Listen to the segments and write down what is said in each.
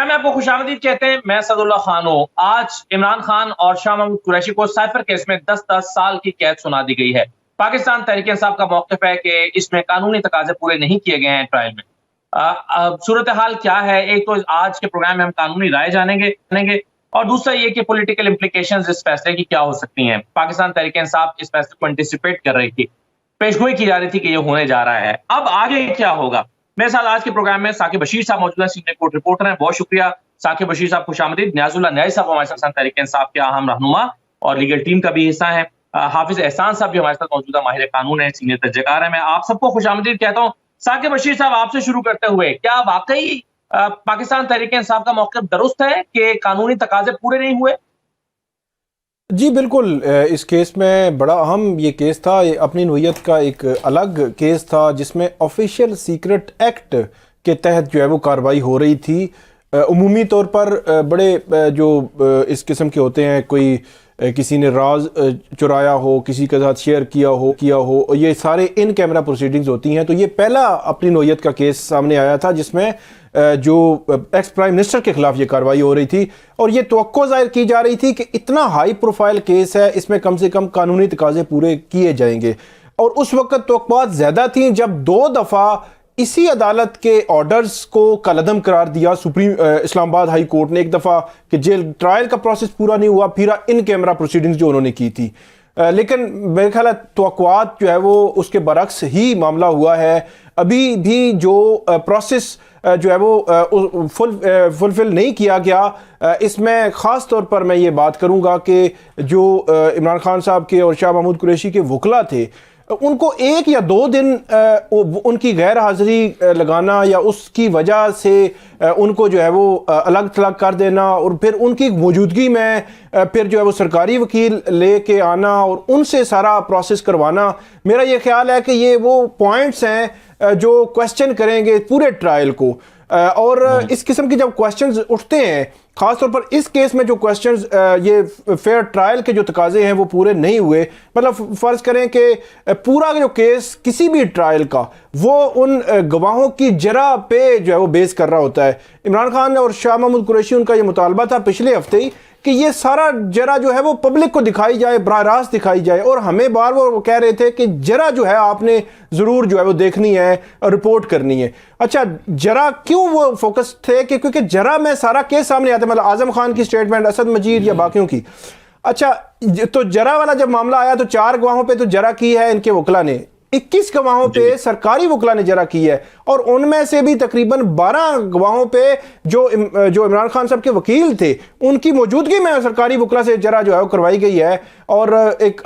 Programme میں آپ کو خوش آمدید کہتے ہیں. میں اسد اللہ خان ہوں. آج عمران خان اور شاہ محمود قریشی کو سائفر کیس میں 10 سال کی قید سنا دی گئی ہے. پاکستان تحریک انصاف کا موقف ہے کہ اس میں قانونی تقاضے پورے نہیں کیے گئے ہیں ٹرائل میں. صورتحال کیا ہے؟ ایک تو آج کے پروگرام میں ہم قانونی رائے جانیں گے اور دوسرا یہ کہ پولیٹیکل امپلیکیشنز اس فیصلے کی کیا ہو سکتی ہیں. پاکستان تحریک انصاف اس فیصلے کو انٹیسپیٹ کر رہی تھی، پیشگوئی کی جا رہی تھی کہ یہ ہونے جا رہا ہے. اب آگے کیا ہوگا؟ میرے ساتھ آج کے پروگرام میں ثاقب بشیر صاحب موجود ہیں، سینئر کورٹ رپورٹر ہیں. بہت شکریہ ثاقب بشیر صاحب، خوش آمدید. نیاز اللہ نیازی صاحب ہمارے ساتھ تحریک انصاف کے اہم رہنما اور لیگل ٹیم کا بھی حصہ ہیں. حافظ احسان صاحب بھی ہمارے ساتھ موجودہ ماہر قانون ہیں، سینئر تجزیہ کار ہیں. میں آپ سب کو خوش آمدید کہتا ہوں. ثاقب بشیر صاحب، آپ سے شروع کرتے ہوئے، کیا واقعی پاکستان تحریک انصاف کا موقف درست ہے کہ قانونی تقاضے پورے نہیں ہوئے؟ جی بالکل، اس کیس میں بڑا اہم یہ کیس تھا. اپنی نوعیت کا ایک الگ کیس تھا جس میں آفیشیل سیکرٹ ایکٹ کے تحت جو ہے وہ کارروائی ہو رہی تھی. عمومی طور پر بڑے جو اس قسم کے ہوتے ہیں، کوئی کسی نے راز چرایا ہو، کسی کے ساتھ شیئر کیا ہو، یہ سارے ان کیمرہ پروسیڈنگز ہوتی ہیں. تو یہ پہلا اپنی نوعیت کا کیس سامنے آیا تھا جس میں جو ایکس پرائم منسٹر کے خلاف یہ کارروائی ہو رہی تھی اور یہ توقع ظاہر کی جا رہی تھی کہ اتنا ہائی پروفائل کیس ہے، اس میں کم سے کم قانونی تقاضے پورے کیے جائیں گے. اور اس وقت توقعات زیادہ تھیں جب 2 دفعہ اسی عدالت کے آرڈرز کو کالعدم قرار دیا اسلام آباد ہائی کورٹ نے. ایک دفعہ کہ جیل ٹرائل کا پروسیس پورا نہیں ہوا، پھر ان کیمرہ پروسیڈنگز جو انہوں نے کی تھی. لیکن میرے خیال ہے توقعات جو ہے وہ اس کے برعکس ہی معاملہ ہوا ہے. ابھی بھی جو پروسیس جو ہے وہ فلفل نہیں کیا گیا. اس میں خاص طور پر میں یہ بات کروں گا کہ جو عمران خان صاحب کے اور شاہ محمود قریشی کے وکلاء تھے، ان کو 1 یا 2 دن ان کی غیر حاضری لگانا یا اس کی وجہ سے ان کو جو ہے وہ الگ تھلگ کر دینا اور پھر ان کی موجودگی میں پھر جو ہے وہ سرکاری وکیل لے کے آنا اور ان سے سارا پروسیس کروانا، میرا یہ خیال ہے کہ یہ وہ پوائنٹس ہیں جو کویسچن کریں گے پورے ٹرائل کو. اور اس قسم کی جب کویسچنز اٹھتے ہیں، خاص طور پر اس کیس میں جو کویسچنز یہ فیئر ٹرائل کے جو تقاضے ہیں وہ پورے نہیں ہوئے. مطلب فرض کریں کہ پورا جو کیس کسی بھی ٹرائل کا وہ ان گواہوں کی جرح پہ جو ہے وہ بیس کر رہا ہوتا ہے. عمران خان اور شاہ محمود قریشی، ان کا یہ مطالبہ تھا پچھلے ہفتے ہی کہ یہ سارا جرح جو ہے وہ پبلک کو دکھائی جائے، براہ راست دکھائی جائے. اور ہمیں بار وہ کہہ رہے تھے کہ جرح جو ہے آپ نے ضرور جو ہے وہ دیکھنی ہے اور رپورٹ کرنی ہے. اچھا، جرح کیوں وہ فوکس تھے؟ کہ کیونکہ جرح میں سارا کیس سامنے آتا ہے، مطلب اعظم خان کی سٹیٹمنٹ، اسد مجید یا باقیوں کی. اچھا، تو جرح والا جب معاملہ آیا تو 4 گواہوں پہ تو جرح کی ہے ان کے وکلاء نے، 21 گواہوں پہ سرکاری وکلاء نے جرح کی ہے اور ان میں سے بھی تقریباً 12 گواہوں پہ جو عمران خان صاحب کے وکیل تھے ان کی موجودگی میں سرکاری وکلاء سے جرح جو ہے وہ کروائی گئی ہے. اور ایک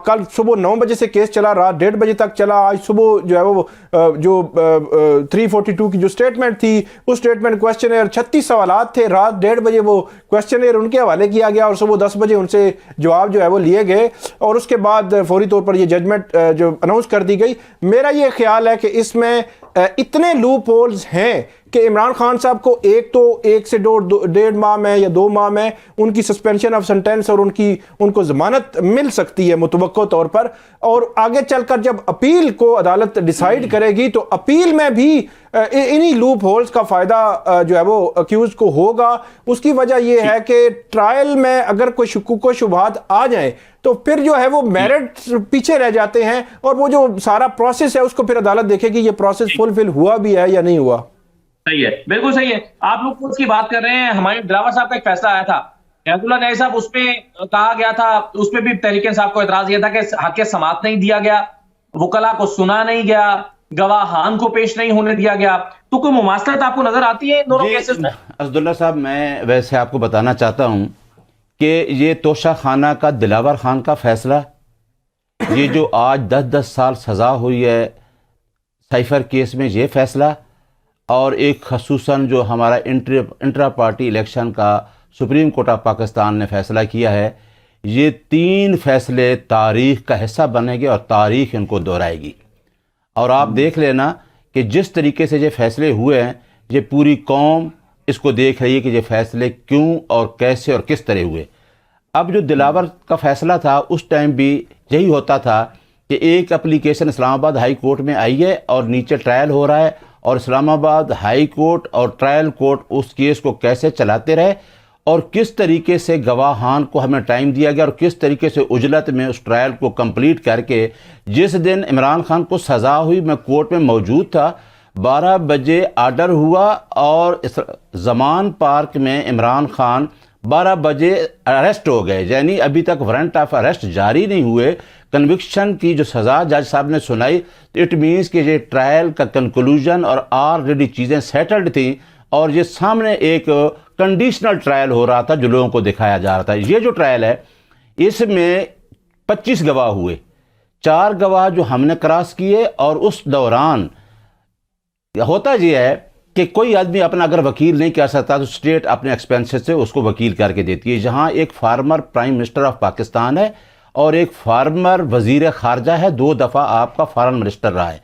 کل صبح 9 بجے سے کیس چلا، رات 1:30 بجے تک چلا. آج صبح جو ہے وہ جو 342 کی جو سٹیٹمنٹ تھی، اس سٹیٹمنٹ کویسچنر 36 سوالات تھے، رات 1:30 بجے وہ کویسچنر ان کے حوالے کیا گیا اور صبح 10 بجے ان سے جواب جو ہے وہ لیے گئے اور اس کے بعد فوری طور پر یہ ججمنٹ جو اناؤنس کر دی گئی. میرا یہ خیال ہے کہ اس میں اتنے لوپ ہولز ہیں کہ عمران خان صاحب کو 1 سے 1.5 ماہ میں یا 2 ماہ میں ان کی سسپینشن آف سنٹینس اور ان کو ضمانت مل سکتی ہے متوقع طور پر. اور آگے چل کر جب اپیل کو عدالت ڈیسائیڈ کرے گی تو اپیل میں بھی انہی لوپ ہولز کا فائدہ جو ہے وہ اکیوز کو ہوگا. اس کی وجہ یہ ہے کہ ٹرائل میں اگر کوئی شکوک و شبہات آ جائیں تو پھر جو ہے وہ میرٹ پیچھے رہ جاتے ہیں اور وہ جو سارا پروسیس ہے اس کو پھر عدالت دیکھے گی یہ پروسیس فلفل ہوا بھی ہے یا نہیں ہوا. صحیح ہے، بالکل صحیح ہے. آپ لوگ اس کی بات کر رہے ہیں. ہمارے دلاور صاحب کا ایک فیصلہ آیا تھا، نیاز اللہ نیازی صاحب، اس میں کہا گیا تھا، اس میں بھی تحریک انصاف کو اعتراض یہ تھا کہ حق سماعت نہیں دیا گیا، وکلاء کو سنا نہیں گیا، گواہان کو پیش نہیں ہونے دیا گیا. تو کوئی مماثلت آپ کو نظر آتی ہے ان دونوں کیسز میں؟ اسداللہ صاحب، میں ویسے آپ کو بتانا چاہتا ہوں کہ یہ توشہ خانہ کا دلاور خان کا فیصلہ، یہ جو آج 10 سال سزا ہوئی ہے سائفر کیس میں، یہ فیصلہ، اور ایک خصوصاً جو ہمارا انٹرا پارٹی الیکشن کا سپریم کورٹ آف پاکستان نے فیصلہ کیا ہے، یہ 3 فیصلے تاریخ کا حصہ بنیں گے اور تاریخ ان کو دہرائے گی. اور آپ دیکھ لینا کہ جس طریقے سے یہ فیصلے ہوئے ہیں، یہ پوری قوم اس کو دیکھ رہی ہے کہ یہ فیصلے کیوں اور کیسے اور کس طرح ہوئے. اب جو دلاور کا فیصلہ تھا اس ٹائم بھی یہی ہوتا تھا کہ ایک اپلیکیشن اسلام آباد ہائی کورٹ میں آئی ہے اور نیچے ٹرائل ہو رہا ہے اور اسلام آباد ہائی کورٹ اور ٹرائل کورٹ اس کیس کو کیسے چلاتے رہے اور کس طریقے سے گواہان کو ہمیں ٹائم دیا گیا اور کس طریقے سے عجلت میں اس ٹرائل کو کمپلیٹ کر کے جس دن عمران خان کو سزا ہوئی میں کورٹ میں موجود تھا. 12 بجے آرڈر ہوا اور زمان پارک میں عمران خان 12 بجے اریسٹ ہو گئے, یعنی ابھی تک وارنٹ آف اریسٹ جاری نہیں ہوئے. کنوکشن کی جو سزا جج صاحب نے سنائی اٹ مینس کہ یہ ٹرائل کا کنکلوژن اور آلریڈی چیزیں سیٹلڈ تھیں اور یہ سامنے ایک کنڈیشنل ٹرائل ہو رہا تھا جو لوگوں کو دکھایا جا رہا تھا. یہ جو ٹرائل ہے اس میں 25 گواہ ہوئے, 4 گواہ جو ہم نے کراس کیے, اور اس دوران ہوتا یہ ہے کہ کوئی آدمی اپنا اگر وکیل نہیں کر سکتا تو اسٹیٹ اپنے ایکسپینسز سے اس کو وکیل کر کے دیتی ہے. جہاں ایک former prime minister of Pakistan ہے اور ایک فارمر وزیر خارجہ ہے, 2 دفعہ آپ کا فارن منسٹر رہا ہے.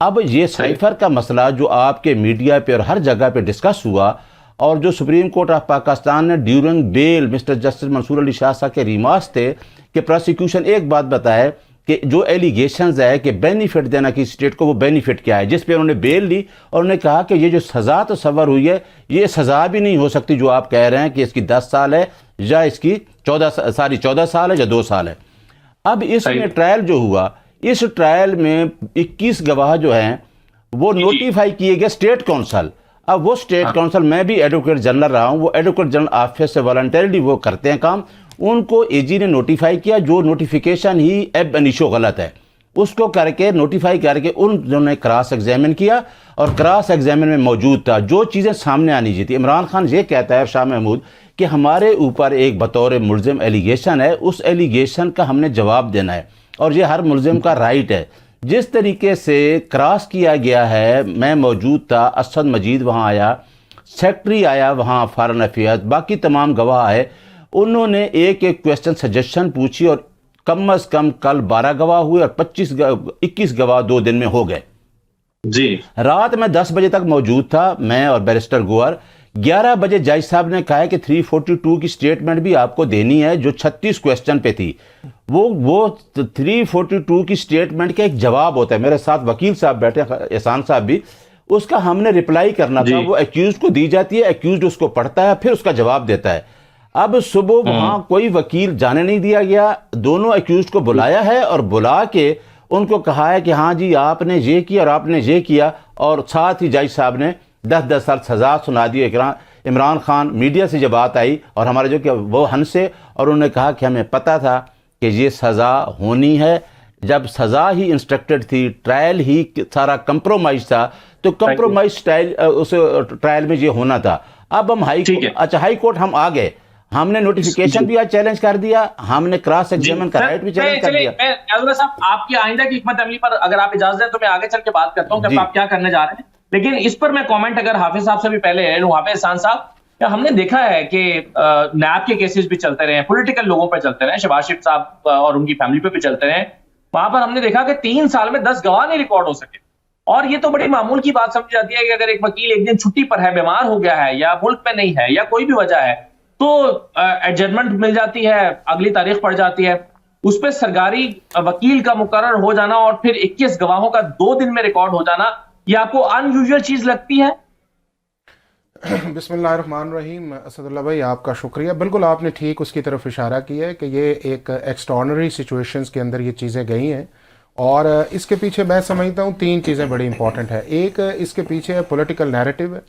اب یہ سائفر کا مسئلہ جو آپ کے میڈیا پہ اور ہر جگہ پہ ڈسکس ہوا اور جو سپریم کورٹ آف پاکستان نے ڈیورنگ بیل مسٹر جسٹس منصور علی شاہ صاحب کے ریمارکس تھے کہ پروسیکیوشن ایک بات بتائے کہ جو ایلیگیشنز ہے کہ بینیفٹ دینا کی اسٹیٹ کو, وہ بینیفٹ کیا ہے, جس پہ انہوں نے بیل لی اور انہوں نے کہا کہ یہ جو سزا تصور ہوئی ہے یہ سزا بھی نہیں ہو سکتی جو آپ کہہ رہے ہیں کہ اس کی 10 سال ہے یا اس کی 14 سال ہے یا 2 سال ہے. اب اس میں ٹرائل جو ہوا, اس ٹرائل میں 21 گواہ جو ہیں وہ نوٹیفائی کیے گئے اسٹیٹ کونسل. اب وہ اسٹیٹ کونسل, میں بھی ایڈوکیٹ جنرل رہا ہوں, وہ ایڈوکیٹ جنرل آفس سے والنٹریلی وہ کرتے ہیں کام, ان کو اے جی نے نوٹیفائی کیا جو نوٹیفیکیشن ہی ایب انیشو غلط ہے اس کو کر کے نوٹیفائی کر کے انہوں نے کراس ایگزامن کیا اور کراس ایگزامن میں موجود تھا جو چیزیں سامنے آنی چاہیے تھی. عمران خان یہ کہتا ہے شاہ محمود کہ ہمارے اوپر ایک بطور ملزم ایلیگیشن ہے, اس ایلیگیشن کا ہم نے جواب دینا ہے اور یہ ہر ملزم کا رائٹ ہے. جس طریقے سے کراس کیا گیا ہے, میں موجود تھا, اسد مجید وہاں آیا, سیکٹری آیا وہاں فارن افیئرز, باقی تمام گواہ آئے, انہوں نے ایک ایک کویسچن سجیشن پوچھی اور کم از کم کل 12 گواہ ہوئے اور 21 گواہ 2 دن میں ہو گئے. جی رات میں 10 بجے تک موجود تھا میں اور بیرسٹر گوہر. 11 بجے جج صاحب نے کہا کہ 342 کی سٹیٹمنٹ بھی آپ کو دینی ہے جو 36 کویسچن پہ تھی. وہ 342 کی سٹیٹمنٹ کا ایک جواب ہوتا ہے, میرے ساتھ وکیل صاحب بیٹھے احسان صاحب بھی, اس کا ہم نے رپلائی کرنا تھا. وہ ایکیوزڈ کو دی جاتی ہے, ایکیوزڈ اس کو پڑھتا ہے پھر اس کا جواب دیتا ہے. اب صبح وہاں کوئی وکیل جانے نہیں دیا گیا, دونوں ایکیوزڈ کو بلایا ہے اور بلا کے ان کو کہا ہے کہ ہاں جی آپ نے یہ کیا اور آپ نے یہ کیا, اور ساتھ ہی جج صاحب نے 10 سال سزا سنا دی. عمران خان میڈیا سے جب بات آئی اور ہمارے جو کہ وہ ہنسے اور انہوں نے کہا کہ ہمیں پتہ تھا کہ یہ سزا ہونی ہے, جب سزا ہی انسٹرکٹڈ تھی, ٹرائل ہی سارا کمپرومائز تھا, تو کمپرومائز اس ٹرائل میں یہ ہونا تھا. اب ہم ہائی کورٹ ہم آ گئے, ہم نے نوٹیفیکیشن بھی آج چیلنج کر دیا, ہم نے کراس ایگزامن کا رائٹ بھی چیلنج کر دیا. صاحب آپ کی آئندہ کی حکمت عملی پر اگر آپ اجازت دیں تو میں آگے چل کے بات کرتا ہوں کہ آپ کیا کرنے جا رہے ہیں, لیکن اس پر میں کامنٹ اگر حافظ صاحب سے بھی پہلے ہے, حافظ احسان صاحب, ہم نے دیکھا ہے کہ نیب کے کیسز بھی چلتے رہے ہیں, پولیٹیکل لوگوں پہ چلتے رہے, شہباز شریف صاحب اور ان کی فیملی پہ بھی چلتے رہے, وہاں پر ہم نے دیکھا کہ 3 سال میں 10 گواہ نہیں ریکارڈ ہو سکے. اور یہ تو بڑی معمول کی بات سمجھ جاتی ہے کہ اگر ایک وکیل ایک دن چھٹی پر ہے, بیمار ہو گیا ہے یا ملک میں نہیں ہے یا کوئی بھی وجہ ہے, تو ایڈجسٹمنٹ مل جاتی ہے, اگلی تاریخ پڑ جاتی ہے, اس پہ سرکاری وکیل کا مقرر ہو جانا اور پھر 21 گواہوں کا 2 دن میں ریکارڈ ہو جانا, یہ آپ کو ان یوزول چیز لگتی ہے؟ بسم اللہ الرحمن الرحیم. اسد اللہ بھائی آپ کا شکریہ. بالکل آپ نے ٹھیک اس کی طرف اشارہ کیا ہے کہ یہ ایک ایکسٹرارڈنری سچویشنز کے اندر یہ چیزیں گئی ہیں, اور اس کے پیچھے میں سمجھتا ہوں 3 چیزیں بڑی امپورٹنٹ ہے. ایک اس کے پیچھے پولیٹیکل نیریٹو ہے,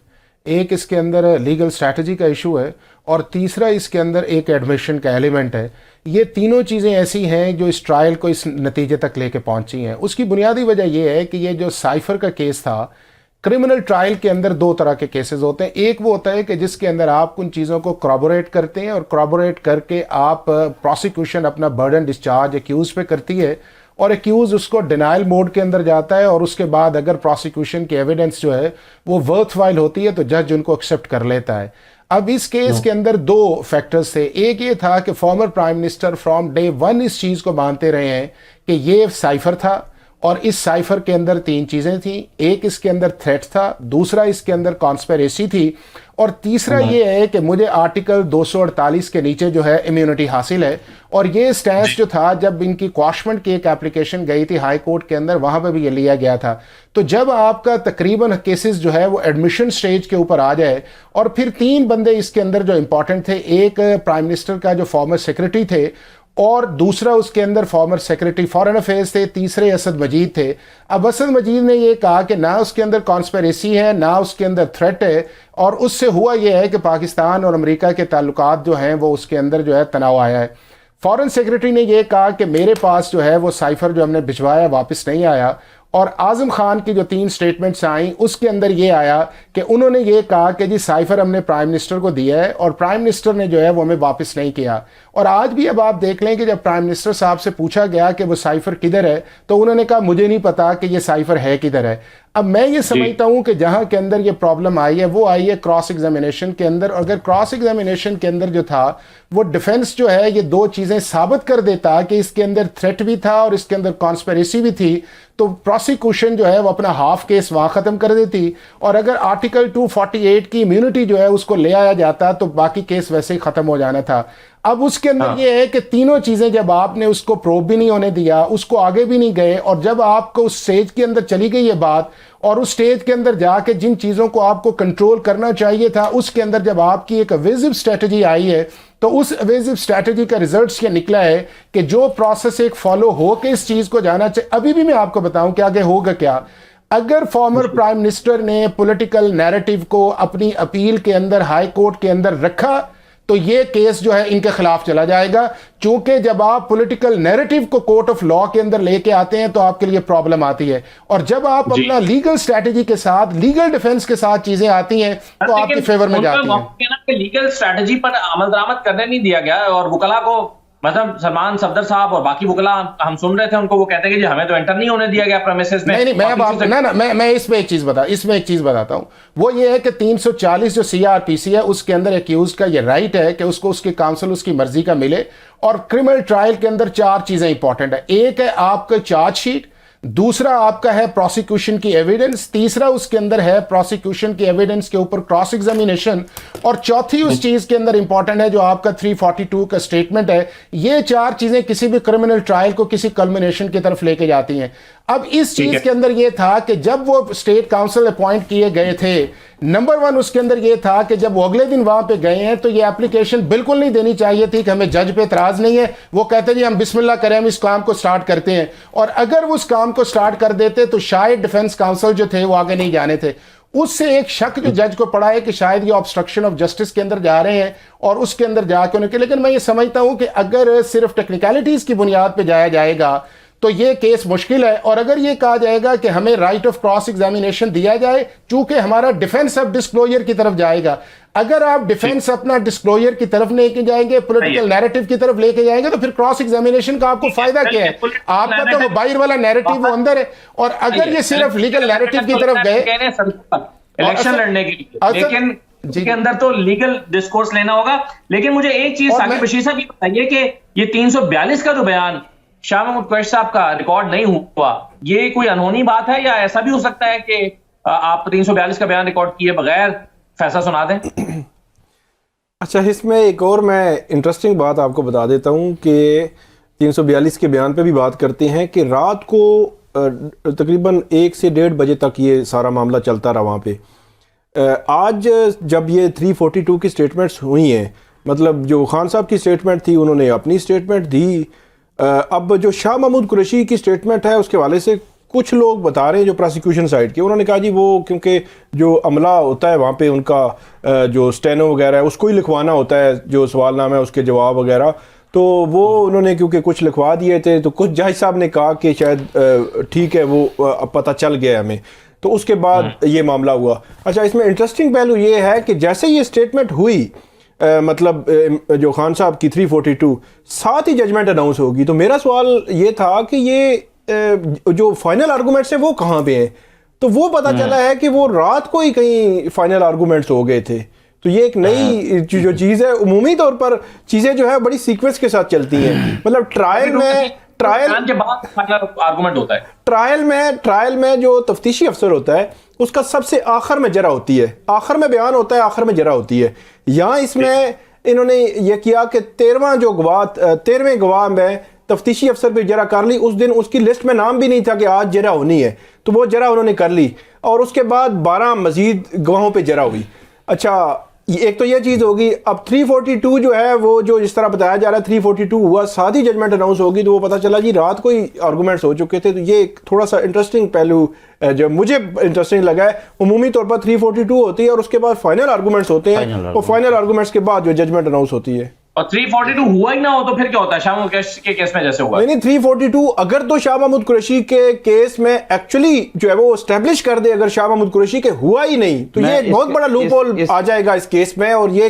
ایک اس کے اندر لیگل اسٹریٹجی کا ایشو ہے, اور تیسرا اس کے اندر ایک ایڈمیشن کا ایلیمنٹ ہے. یہ تینوں چیزیں ایسی ہیں جو اس ٹرائل کو اس نتیجے تک لے کے پہنچی ہیں. اس کی بنیادی وجہ یہ ہے کہ یہ جو سائفر کا کیس تھا, کرمنل ٹرائل کے اندر 2 طرح کے کیسز ہوتے ہیں. ایک وہ ہوتا ہے کہ جس کے اندر آپ ان چیزوں کو کرابوریٹ کرتے ہیں اور کرابوریٹ کر کے آپ پروسیکیوشن اپنا برڈن ڈسچارج ایکیوز پہ کرتی ہے اور ایکیوز اس کو ڈینائل موڈ کے اندر جاتا ہے, اور اس کے بعد اگر پروسیکیوشن کی ایویڈنس جو ہے وہ ورتھ وائل ہوتی ہے تو جج ان کو ایکسیپٹ کر لیتا ہے. اب اس کیس کے اندر 2 فیکٹرز تھے. ایک یہ تھا کہ former prime minister from day 1 اس چیز کو مانتے رہے ہیں کہ یہ سائفر تھا, اور اس سائفر کے اندر 3 چیزیں تھیں. ایک اس کے اندر تھریٹ تھا, دوسرا اس کے اندر کانسپیریسی تھی, اور تیسرا یہ ہے کہ مجھے آرٹیکل 248 کے نیچے جو ہے امیونٹی حاصل ہے. اور یہ سٹینس جو تھا جب ان کی کواشمنٹ کی ایک اپلیکیشن گئی تھی ہائی کورٹ کے اندر, وہاں پہ بھی یہ لیا گیا تھا. تو جب آپ کا تقریباً کیسز جو ہے وہ ایڈمیشن سٹیج کے اوپر آ جائے, اور پھر 3 بندے اس کے اندر جو امپورٹنٹ تھے, ایک پرائم منسٹر کا جو فارمر سیکرٹری تھے, اور دوسرا اس کے اندر فارمر سیکرٹری فارن افیئرز تھے, تیسرے اسد مجید تھے. اب اسد مجید نے یہ کہا کہ نہ اس کے اندر کانسپیریسی ہے, نہ اس کے اندر تھریٹ ہے, اور اس سے ہوا یہ ہے کہ پاکستان اور امریکہ کے تعلقات جو ہیں وہ اس کے اندر جو ہے تناؤ آیا ہے. فارن سیکرٹری نے یہ کہا کہ میرے پاس جو ہے وہ سائفر جو ہم نے بھجوایا واپس نہیں آیا, اور اعظم خان کی جو 3 سٹیٹمنٹس آئیں اس کے اندر یہ آیا کہ انہوں نے یہ کہا کہ جی سائفر ہم نے پرائم منسٹر کو دیا ہے, اور پرائم منسٹر نے جو ہے وہ ہمیں واپس نہیں کیا. اور آج بھی اب آپ دیکھ لیں کہ جب پرائم منسٹر صاحب سے پوچھا گیا کہ وہ سائفر کدھر ہے, تو انہوں نے کہا مجھے نہیں پتا کہ یہ سائفر ہے کدھر ہے. اب میں یہ سمجھتا ہوں کہ جہاں کے اندر یہ پرابلم آئی ہے وہ آئی ہے کراس ایگزامینیشن کے اندر. اور اگر کراس ایگزامینیشن کے اندر جو تھا وہ ڈیفنس جو ہے یہ 2 چیزیں ثابت کر دیتا کہ اس کے اندر تھریٹ بھی تھا اور اس کے اندر کانسپیریسی بھی تھی, تو پروسیکیوشن جو ہے وہ اپنا ہاف کیس وہاں ختم کر دیتی, اور اگر آرٹیکل 248 کی امیونٹی جو ہے اس کو لے آیا جاتا تو باقی کیس ویسے ہی ختم ہو جانا تھا. اب اس کے اندر یہ ہے کہ تینوں چیزیں جب آپ نے اس کو پروب بھی نہیں ہونے دیا, اس کو آگے بھی نہیں گئے, اور جب آپ کو اس سٹیج کے اندر چلی گئی یہ بات, اور اس سٹیج کے اندر جا کے جن چیزوں کو آپ کو کنٹرول کرنا چاہیے تھا اس کے اندر جب آپ کی ایک اویزو اسٹریٹجی آئی ہے, تو اس اویزو اسٹریٹجی کا ریزلٹس یہ نکلا ہے کہ جو پروسیس ایک فالو ہو کے اس چیز کو جانا چاہیے. ابھی بھی میں آپ کو بتاؤں کہ آگے ہوگا کیا. اگر فارمر پرائم منسٹر نے پولیٹیکل نیریٹو کو اپنی اپیل کے اندر ہائی کورٹ کے اندر رکھا تو یہ کیس جو ہے ان کے خلاف چلا جائے گا, چونکہ جب آپ پولیٹیکل نیریٹو کو کورٹ آف لا کے اندر لے کے آتے ہیں تو آپ کے لیے پرابلم آتی ہے, اور جب آپ اپنا لیگل اسٹریٹجی کے ساتھ لیگل ڈیفنس کے ساتھ چیزیں آتی ہیں تو آپ کے فیور میں جاتی ہیں. لیگل اسٹریٹجی پر عمل درآمد کرنے نہیں دیا گیا, اور وکلا کو مطلب سلمان صفدر صاحب اور باقی وکلا ہم سن رہے تھے ان کو, وہ کہتے ہیں کہ جی ہمیں تو انٹر نہیں ہونے دیا گیا پریمیسز میں. نہیں, میں اس میں ایک چیز بتاتا ہوں, وہ یہ ہے کہ 340 جو CRPC ہے اس کے اندر ایکیوزڈ کا یہ رائٹ ہے کہ اس کو اس کی کاؤنسل اس کی مرضی کا ملے, اور کرمنل ٹرائل کے اندر 4 چیزیں امپورٹنٹ ہے. ایک ہے آپ کا چارج شیٹ, دوسرا آپ کا ہے پروسیکیوشن کی ایویڈنس, تیسرا اس کے اندر ہے پروسیکیوشن کی ایویڈنس کے اوپر کراس ایگزامینیشن, اور چوتھی اس چیز کے اندر امپورٹنٹ ہے جو آپ کا 342 کا سٹیٹمنٹ ہے. یہ 4 چیزیں کسی بھی کرمنل ٹرائل کو کسی کلمنیشن کی طرف لے کے جاتی ہیں. اب اس چیز کے اندر یہ تھا کہ جب وہ اسٹیٹ کاؤنسل اپوائنٹ کیے گئے تھے, نمبر 1 اس کے اندر یہ تھا کہ جب وہ اگلے دن وہاں پہ گئے ہیں تو یہ اپلیکیشن بالکل نہیں دینی چاہیے تھی کہ ہمیں جج پہ اعتراض نہیں ہے. وہ کہتے جی ہم بسم اللہ کریں, ہم اس کام کو سٹارٹ کرتے ہیں, اور اگر وہ اس کام کو سٹارٹ کر دیتے تو شاید ڈیفنس کاؤنسل جو تھے وہ آگے نہیں جانے تھے. اس سے ایک شک جو جج کو پڑا ہے کہ شاید یہ obstruction آف جسٹس کے اندر جا رہے ہیں اور اس کے اندر جا کے انہیں کہ, لیکن میں یہ سمجھتا ہوں کہ اگر صرف ٹیکنیکلٹیز کی بنیاد پہ جایا جائے گا تو یہ کیس مشکل ہے. اور اگر یہ کہا جائے گا کہ ہمیں رائٹ آف کراس ایگزامینیشن دیا جائے, چونکہ ہمارا ڈیفنس اب ڈسکلوجر کی طرف جائے گا, اگر آپ ڈیفنس اپنا ڈسکلوجر کی طرف لے کے جائیں گے, پولیٹیکل نیریٹو کی طرف لے کے جائیں گے, تو پھر کراس ایگزامینیشن کا آپ کو فائدہ کیا ہے؟ آپ کا تو وہ باہر والا نیریٹو وہ اندر ہے, اور اگر یہ صرف لیگل نیریٹو کی طرف گئے الیکشن لڑنے کے لیے, لیکن جس کے اندر تو لیگل ڈسکورس لینا ہوگا. لیکن مجھے ایک چیز ثاقب بشیر صاحب یہ بتائیے کہ یہ 342 کا جو بیان شاہ محمود قریشی صاحب کا ریکارڈ نہیں ہوا, یہ کوئی انہونی بات ہے یا ایسا بھی ہو سکتا ہے کہ آپ 342 کا بیان ریکارڈ کیے بغیر فیصلہ سنا دیں؟ اچھا, اس میں ایک اور میں انٹرسٹنگ بات آپ کو بتا دیتا ہوں کہ 342 کے بیان پہ بھی بات کرتے ہیں کہ رات کو تقریباً 1 سے 1:30 بجے تک یہ سارا معاملہ چلتا رہا وہاں پہ. آج جب یہ 342 کی سٹیٹمنٹس ہوئی ہیں, مطلب جو خان صاحب کی سٹیٹمنٹ تھی انہوں نے اپنی سٹیٹمنٹ دی, اب جو شاہ محمود قریشی کی سٹیٹمنٹ ہے اس کے حوالے سے کچھ لوگ بتا رہے ہیں جو پروسیکیوشن سائڈ کے, انہوں نے کہا جی وہ کیونکہ جو عملہ ہوتا ہے وہاں پہ ان کا جو سٹینو وغیرہ ہے اس کو ہی لکھوانا ہوتا ہے, جو سوال نامہ ہے اس کے جواب وغیرہ, تو وہ انہوں نے کیونکہ کچھ لکھوا دیے تھے تو کچھ جج صاحب نے کہا کہ شاید ٹھیک ہے وہ پتہ چل گیا ہمیں, تو اس کے بعد یہ معاملہ ہوا. اچھا, اس میں انٹرسٹنگ پہلو یہ ہے کہ جیسے یہ سٹیٹمنٹ ہوئی مطلب جو خان صاحب کی 342 ساتھ ہی ججمنٹ اناؤنس ہوگی, تو میرا سوال یہ تھا کہ یہ جو فائنل آرگومنٹس ہیں وہ کہاں پہ ہیں؟ تو وہ پتہ چلا ہے کہ وہ رات کو ہی کہیں فائنل آرگومنٹس ہو گئے تھے. تو یہ ایک نئی جو چیز ہے, عمومی طور پر چیزیں جو ہے بڑی سیکوینس کے ساتھ چلتی ہیں, مطلب ٹرائل میں ٹرائل کے بعد فائنل آرگومنٹ ہوتا ہے. ٹرائل میں جو تفتیشی افسر ہوتا ہے اس کا سب سے آخر میں جرح ہوتی ہے, آخر میں بیان ہوتا ہے, آخر میں جرح ہوتی ہے. یہاں اس میں انہوں نے یہ کیا کہ 13ویں گواہ میں تفتیشی افسر بھی جرح کر لی. اس دن اس کی لسٹ میں نام بھی نہیں تھا کہ آج جرح ہونی ہے, تو وہ جرح انہوں نے کر لی, اور اس کے بعد 12 مزید گواہوں پہ جرح ہوئی. اچھا, ایک تو یہ چیز ہوگی. اب 342 جو ہے وہ جو جس طرح بتایا جا رہا ہے 342 ہوا, ساتھ ہی ججمنٹ اناؤنس ہوگی, تو وہ پتہ چلا جی رات کو ہی آرگومنٹس ہو چکے تھے. تو یہ ایک تھوڑا سا انٹرسٹنگ پہلو جو مجھے انٹرسٹنگ لگا ہے. عمومی طور پر 342 ہوتی ہے اور اس کے بعد فائنل آرگومنٹس ہوتے ہیں, اور فائنل آرگومنٹس کے بعد جو ججمنٹ اناؤنس ہوتی ہے. اور 342 ہوا ہی نہ ہو تو پھر کیا ہوتا ہے؟ شاہ محمود قریشی کے کیس میں جیسے ہوا. نہیں 342 اگر تو شاہ محمود قریشی کے کیس میں ایکچولی جو ہے وہ اسٹیبلش کر دے, اگر شاہ محمود قریشی کے ہوا ہی نہیں تو یہ ایک بہت بڑا لوپ ہول آ جائے گا اس کیس میں, اور یہ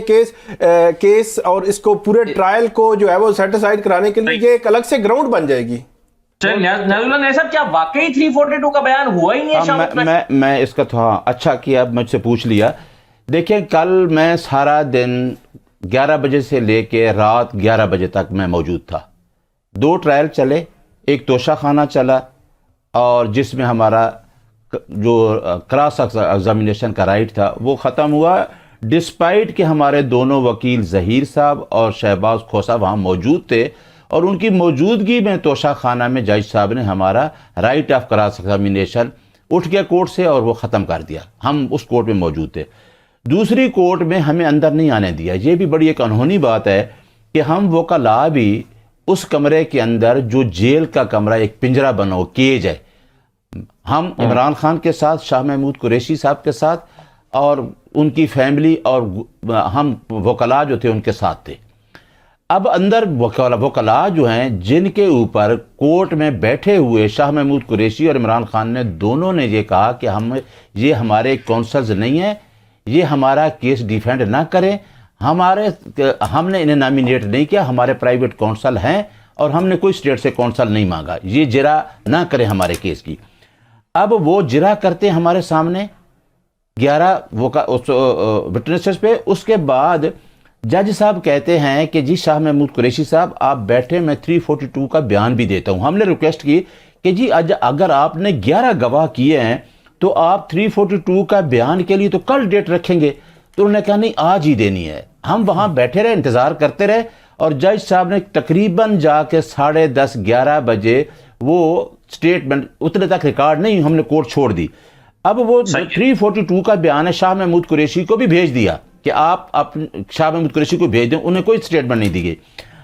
کیس اور اس کو پورے ٹرائل کو جو ہے وہ سیٹ اسائڈ کرانے کے لیے یہ ایک الگ سے گراؤنڈ بن جائے گی. نیاز اللہ نے صاحب کیا واقعی 342 کا بیان ہوا ہی نہیں ہے؟ میں اس کا تو اچھا کیا مجھ سے پوچھ لیا. دیکھیں کل میں سارا دن 11 بجے سے لے کے رات 11 بجے تک میں موجود تھا. 2 ٹرائل چلے, ایک توشہ خانہ چلا, اور جس میں ہمارا جو کراس ایگزامینیشن کا رائٹ تھا وہ ختم ہوا, ڈسپائٹ کہ ہمارے دونوں وکیل ظہیر صاحب اور شہباز کھوسہ وہاں موجود تھے, اور ان کی موجودگی میں توشہ خانہ میں جج صاحب نے ہمارا رائٹ آف کراس ایگزامینیشن اٹھ گیا کورٹ سے اور وہ ختم کر دیا. ہم اس کورٹ میں موجود تھے. دوسری کورٹ میں ہمیں اندر نہیں آنے دیا. یہ بھی بڑی ایک انہونی بات ہے کہ ہم وکلاء بھی اس کمرے کے اندر جو جیل کا کمرہ ایک پنجرہ بنا ہو, کیج ہے, ہم عمران خان کے ساتھ, شاہ محمود قریشی صاحب کے ساتھ, اور ان کی فیملی, اور ہم وکلاء جو تھے ان کے ساتھ تھے. اب اندر وکلاء جو ہیں جن کے اوپر کورٹ میں بیٹھے ہوئے شاہ محمود قریشی اور عمران خان نے دونوں نے یہ کہا کہ یہ ہمارے کونسلز نہیں ہیں, یہ ہمارا کیس ڈیفینڈ نہ کریں, ہم نے انہیں نامینیٹ نہیں کیا, ہمارے پرائیویٹ کونسل ہیں اور ہم نے کوئی اسٹیٹ سے کونسل نہیں مانگا, یہ جرا نہ کریں ہمارے کیس کی. اب وہ جرا کرتے ہیں ہمارے سامنے 11 وٹنسز پہ. اس کے بعد جج صاحب کہتے ہیں کہ جی شاہ محمود قریشی صاحب آپ بیٹھے, میں 342 کا بیان بھی دیتا ہوں. ہم نے ریکویسٹ کی کہ جی اگر آپ نے 11 گواہ کیے ہیں تو آپ 342 کا بیان کے لیے تو کل ڈیٹ رکھیں گے. تو انہوں نے کہا نہیں آج ہی دینی ہے. ہم وہاں بیٹھے رہے, انتظار کرتے رہے, اور جج صاحب نے تقریباً جا کے 10:30 11 بجے وہ سٹیٹمنٹ, اتنے تک ریکارڈ نہیں, ہم نے کورٹ چھوڑ دی. اب وہ 342 کا بیان ہے شاہ محمود قریشی کو بھی بھیج دیا کہ آپ شاہ محمود قریشی کو بھیج دیں, انہیں کوئی سٹیٹمنٹ نہیں دی گئی.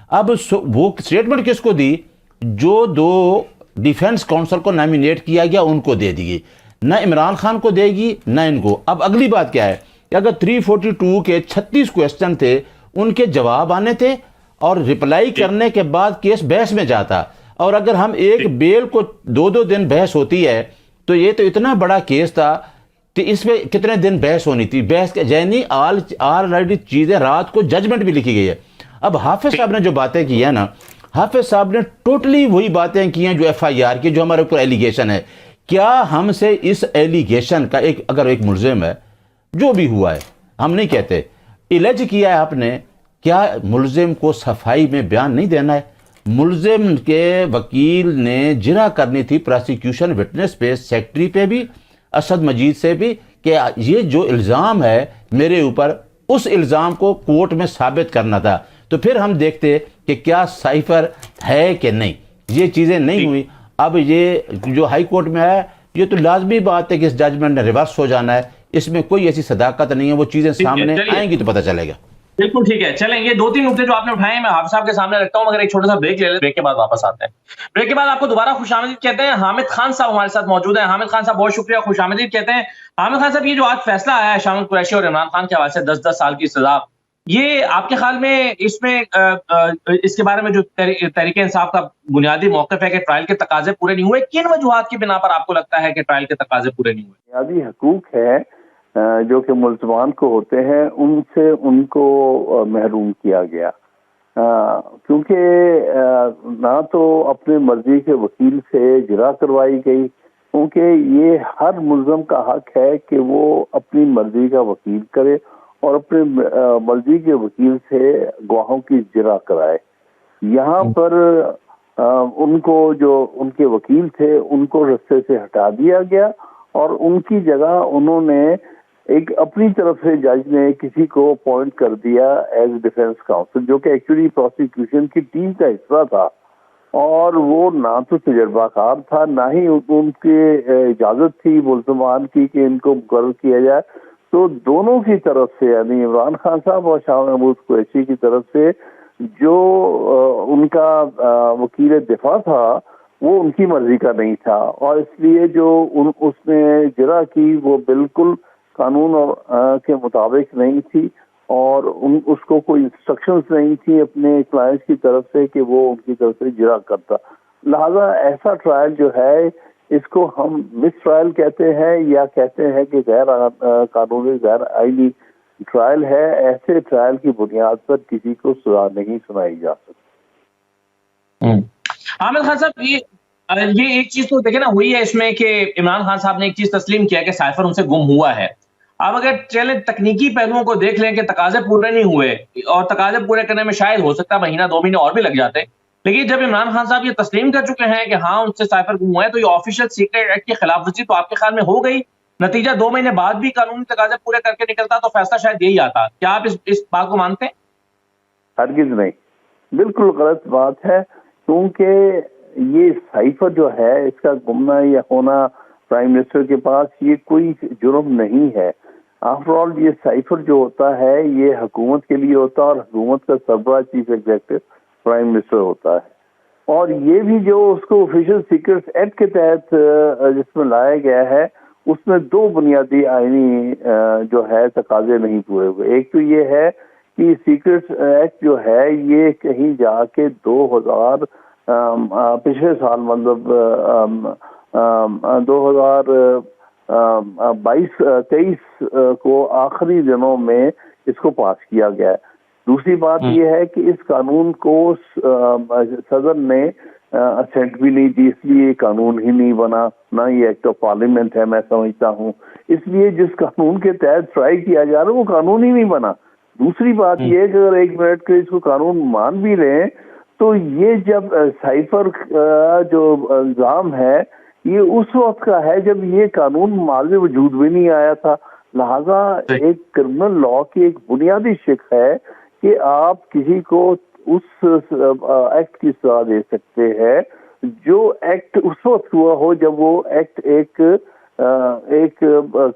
اب وہ سٹیٹمنٹ کس کو دی؟ جو 2 ڈیفنس کونسل کو نامینیٹ کیا گیا ان کو دے دی گئی, نہ عمران خان کو دے گی نہ ان کو. اب اگلی بات کیا ہے کہ اگر 342 کے 36 کویسچن تھے, ان کے جواب آنے تھے, اور رپلائی کرنے کے بعد کیس بحث میں جاتا, اور اگر ہم ایک بیل کو 2 دن بحث ہوتی ہے تو یہ تو اتنا بڑا کیس تھا کہ اس میں کتنے دن بحث ہونی تھی. بحث کے یعنی آلریڈی چیزیں رات کو ججمنٹ بھی لکھی گئی ہے. اب حافظ صاحب نے جو باتیں کی ہیں نا, حافظ صاحب نے ٹوٹلی وہی باتیں کی ہیں جو FIR کی, جو ہمارے اوپر ایلیگیشن ہے. کیا ہم سے اس ایلیگیشن کا اگر ایک ملزم ہے, جو بھی ہوا ہے, ہم نہیں کہتے الج کیا ہے آپ نے, کیا ملزم کو صفائی میں بیان نہیں دینا ہے؟ ملزم کے وکیل نے جرح کرنی تھی پروسیکیوشن وٹنس پہ, سیکٹری پہ بھی, اسد مجید سے بھی, کہ یہ جو الزام ہے میرے اوپر, اس الزام کو کورٹ میں ثابت کرنا تھا. تو پھر ہم دیکھتے کہ کیا سائفر ہے کہ نہیں. یہ چیزیں نہیں ہوئی. اب یہ جو ہائی کورٹ میں ہے, یہ تو لازمی بات ہے کہ اس ججمنٹ نے ریورس ہو جانا ہے, اس میں کوئی ایسی صداقت نہیں ہے. وہ چیزیں سامنے آئیں گی تو پتہ چلے گا. بالکل ٹھیک ہے, چلیں یہ 2-3 نقطے جو آپ نے اٹھائے ہیں میں حافظ صاحب کے سامنے رکھتا ہوں, مگر ایک چھوٹا سا بریک لے لیں, بریک کے بعد واپس آتے ہیں. بریک کے بعد آپ کو دوبارہ خوش آمدید کہتے ہیں. حامد خان صاحب ہمارے ساتھ موجود ہیں. حامد خان صاحب بہت شکریہ, خوش آمدید کہتے ہیں. حامد خان صاحب, یہ جو آج فیصلہ آیا ہے شاہ محمود قریشی اور عمران خان کے حوالے سے 10 سال کی سزا, یہ آپ کے خیال میں اس کے بارے میں جو تحریک انصاف کا بنیادی موقف ہے کہ ٹرائل کے تقاضے پورے نہیں ہوئے, کن وجوہات کی بنا پر آپ کو لگتا ہے کہ ٹرائل کے تقاضے پورے نہیں ہوئے؟ بنیادی حقوق ہے جو کہ ملزمان کو ہوتے ہیں, ان سے ان کو محروم کیا گیا, کیونکہ نہ تو اپنے مرضی کے وکیل سے جرح کروائی گئی, کیونکہ یہ ہر ملزم کا حق ہے کہ وہ اپنی مرضی کا وکیل کرے اور اپنے مرضی کے وکیل سے گواہوں کی جرح کرائے. یہاں پر ان کو جو ان کے وکیل تھے ان کو رستے سے ہٹا دیا گیا اور ان کی جگہ انہوں نے ایک اپنی طرف سے جج نے کسی کو اپوائنٹ کر دیا ایز ڈیفینس کاؤنسل، جو کہ ایکچولی پروسیکیوشن کی ٹیم کا حصہ تھا، اور وہ نہ تو تجربہ کار تھا نہ ہی ان کی اجازت تھی ملزمان کی کہ ان کو مقرر کیا جائے۔ تو دونوں کی طرف سے یعنی عمران خان صاحب اور شاہ محمود قریشی کی طرف سے جو ان کا وکیل دفاع تھا وہ ان کی مرضی کا نہیں تھا، اور اس لیے جو اس نے جرح کی وہ بالکل قانون اور کے مطابق نہیں تھی، اور اس کو کوئی انسٹرکشنز نہیں تھی اپنے کلائنٹس کی طرف سے کہ وہ ان کی طرف سے جرح کرتا۔ لہذا ایسا ٹرائل جو ہے اس کو ہم مس ٹرائل کہتے ہیں یا کہتے ہیں کہ غیر قانونی غیر آئینی ٹرائل ہے۔ ایسے ٹرائل کی بنیاد پر کسی کو سزا نہیں سنائی جا سکتی۔ عامر خان صاحب، یہ ایک چیز تو دیکھیں نا ہوئی ہے اس میں کہ عمران خان صاحب نے ایک چیز تسلیم کیا کہ سائفر ان سے گم ہوا ہے۔ اب اگر چلیں تکنیکی پہلوؤں کو دیکھ لیں کہ تقاضے پورے نہیں ہوئے، اور تقاضے پورے کرنے میں شاید ہو سکتا ہے مہینہ 2 مہینے اور بھی لگ جاتے، لیکن جب عمران خان صاحب یہ تسلیم کر چکے ہیں کہ ہاں ان سے سائفر گم ہوا ہے، تو یہ آفیشیل سیکریٹ ایکٹ کی خلاف ورزی تو آپ کے خیال میں ہو گئی؟ نتیجہ 2 مہینے بعد بھی قانونی تقاضے پورے کر کے نکلتا تو فیصلہ شاید یہی آتا۔ کیا آپ اس بات کو مانتے ہیں؟ ہرگز نہیں، بالکل غلط بات ہے، کیونکہ یہ سائفر جو ہے اس کا گمنا یا ہونا پرائم منسٹر کے پاس یہ کوئی جرم نہیں ہے۔ آفٹر آل یہ سائفر جو ہوتا ہے یہ حکومت کے لیے ہوتا ہے، اور حکومت کا سربراہ چیف ایگزیکٹو پرائم منسٹر ہوتا ہے، اور یہ بھی جو اس کو آفیشیل سیکریٹس ایکٹ کے تحت جس میں لایا گیا ہے اس میں 2 بنیادی آئینی جو ہے تقاضے نہیں پورے ہوئے۔ ایک تو یہ ہے کہ سیکریٹس ایکٹ جو ہے یہ کہیں جا کے 2000 پچھلے سال مطلب 2022-23 کو آخری دنوں میں اس کو پاس کیا گیا ہے۔ دوسری بات یہ ہے کہ اس قانون کو صدر نے اسینٹ بھی نہیں دی، اس لیے قانون ہی نہیں بنا، نہ یہ ایکٹ آف پارلیمنٹ ہے میں سمجھتا ہوں۔ اس لیے جس قانون کے تحت ٹرائی کیا جا رہا ہے وہ قانون ہی نہیں بنا۔ دوسری بات یہ ہے کہ اگر 1 منٹ کے اس کو قانون مان بھی رہے تو یہ جب سائفر جو الزام ہے یہ اس وقت کا ہے جب یہ قانون ماض وجود بھی نہیں آیا تھا، لہذا ایک کرمنل لا کی ایک بنیادی شق ہے کہ آپ کسی کو اس ایکٹ کی سزا دے سکتے ہیں جو ایکٹ اس وقت ہوا ہو جب وہ ایکٹ ایک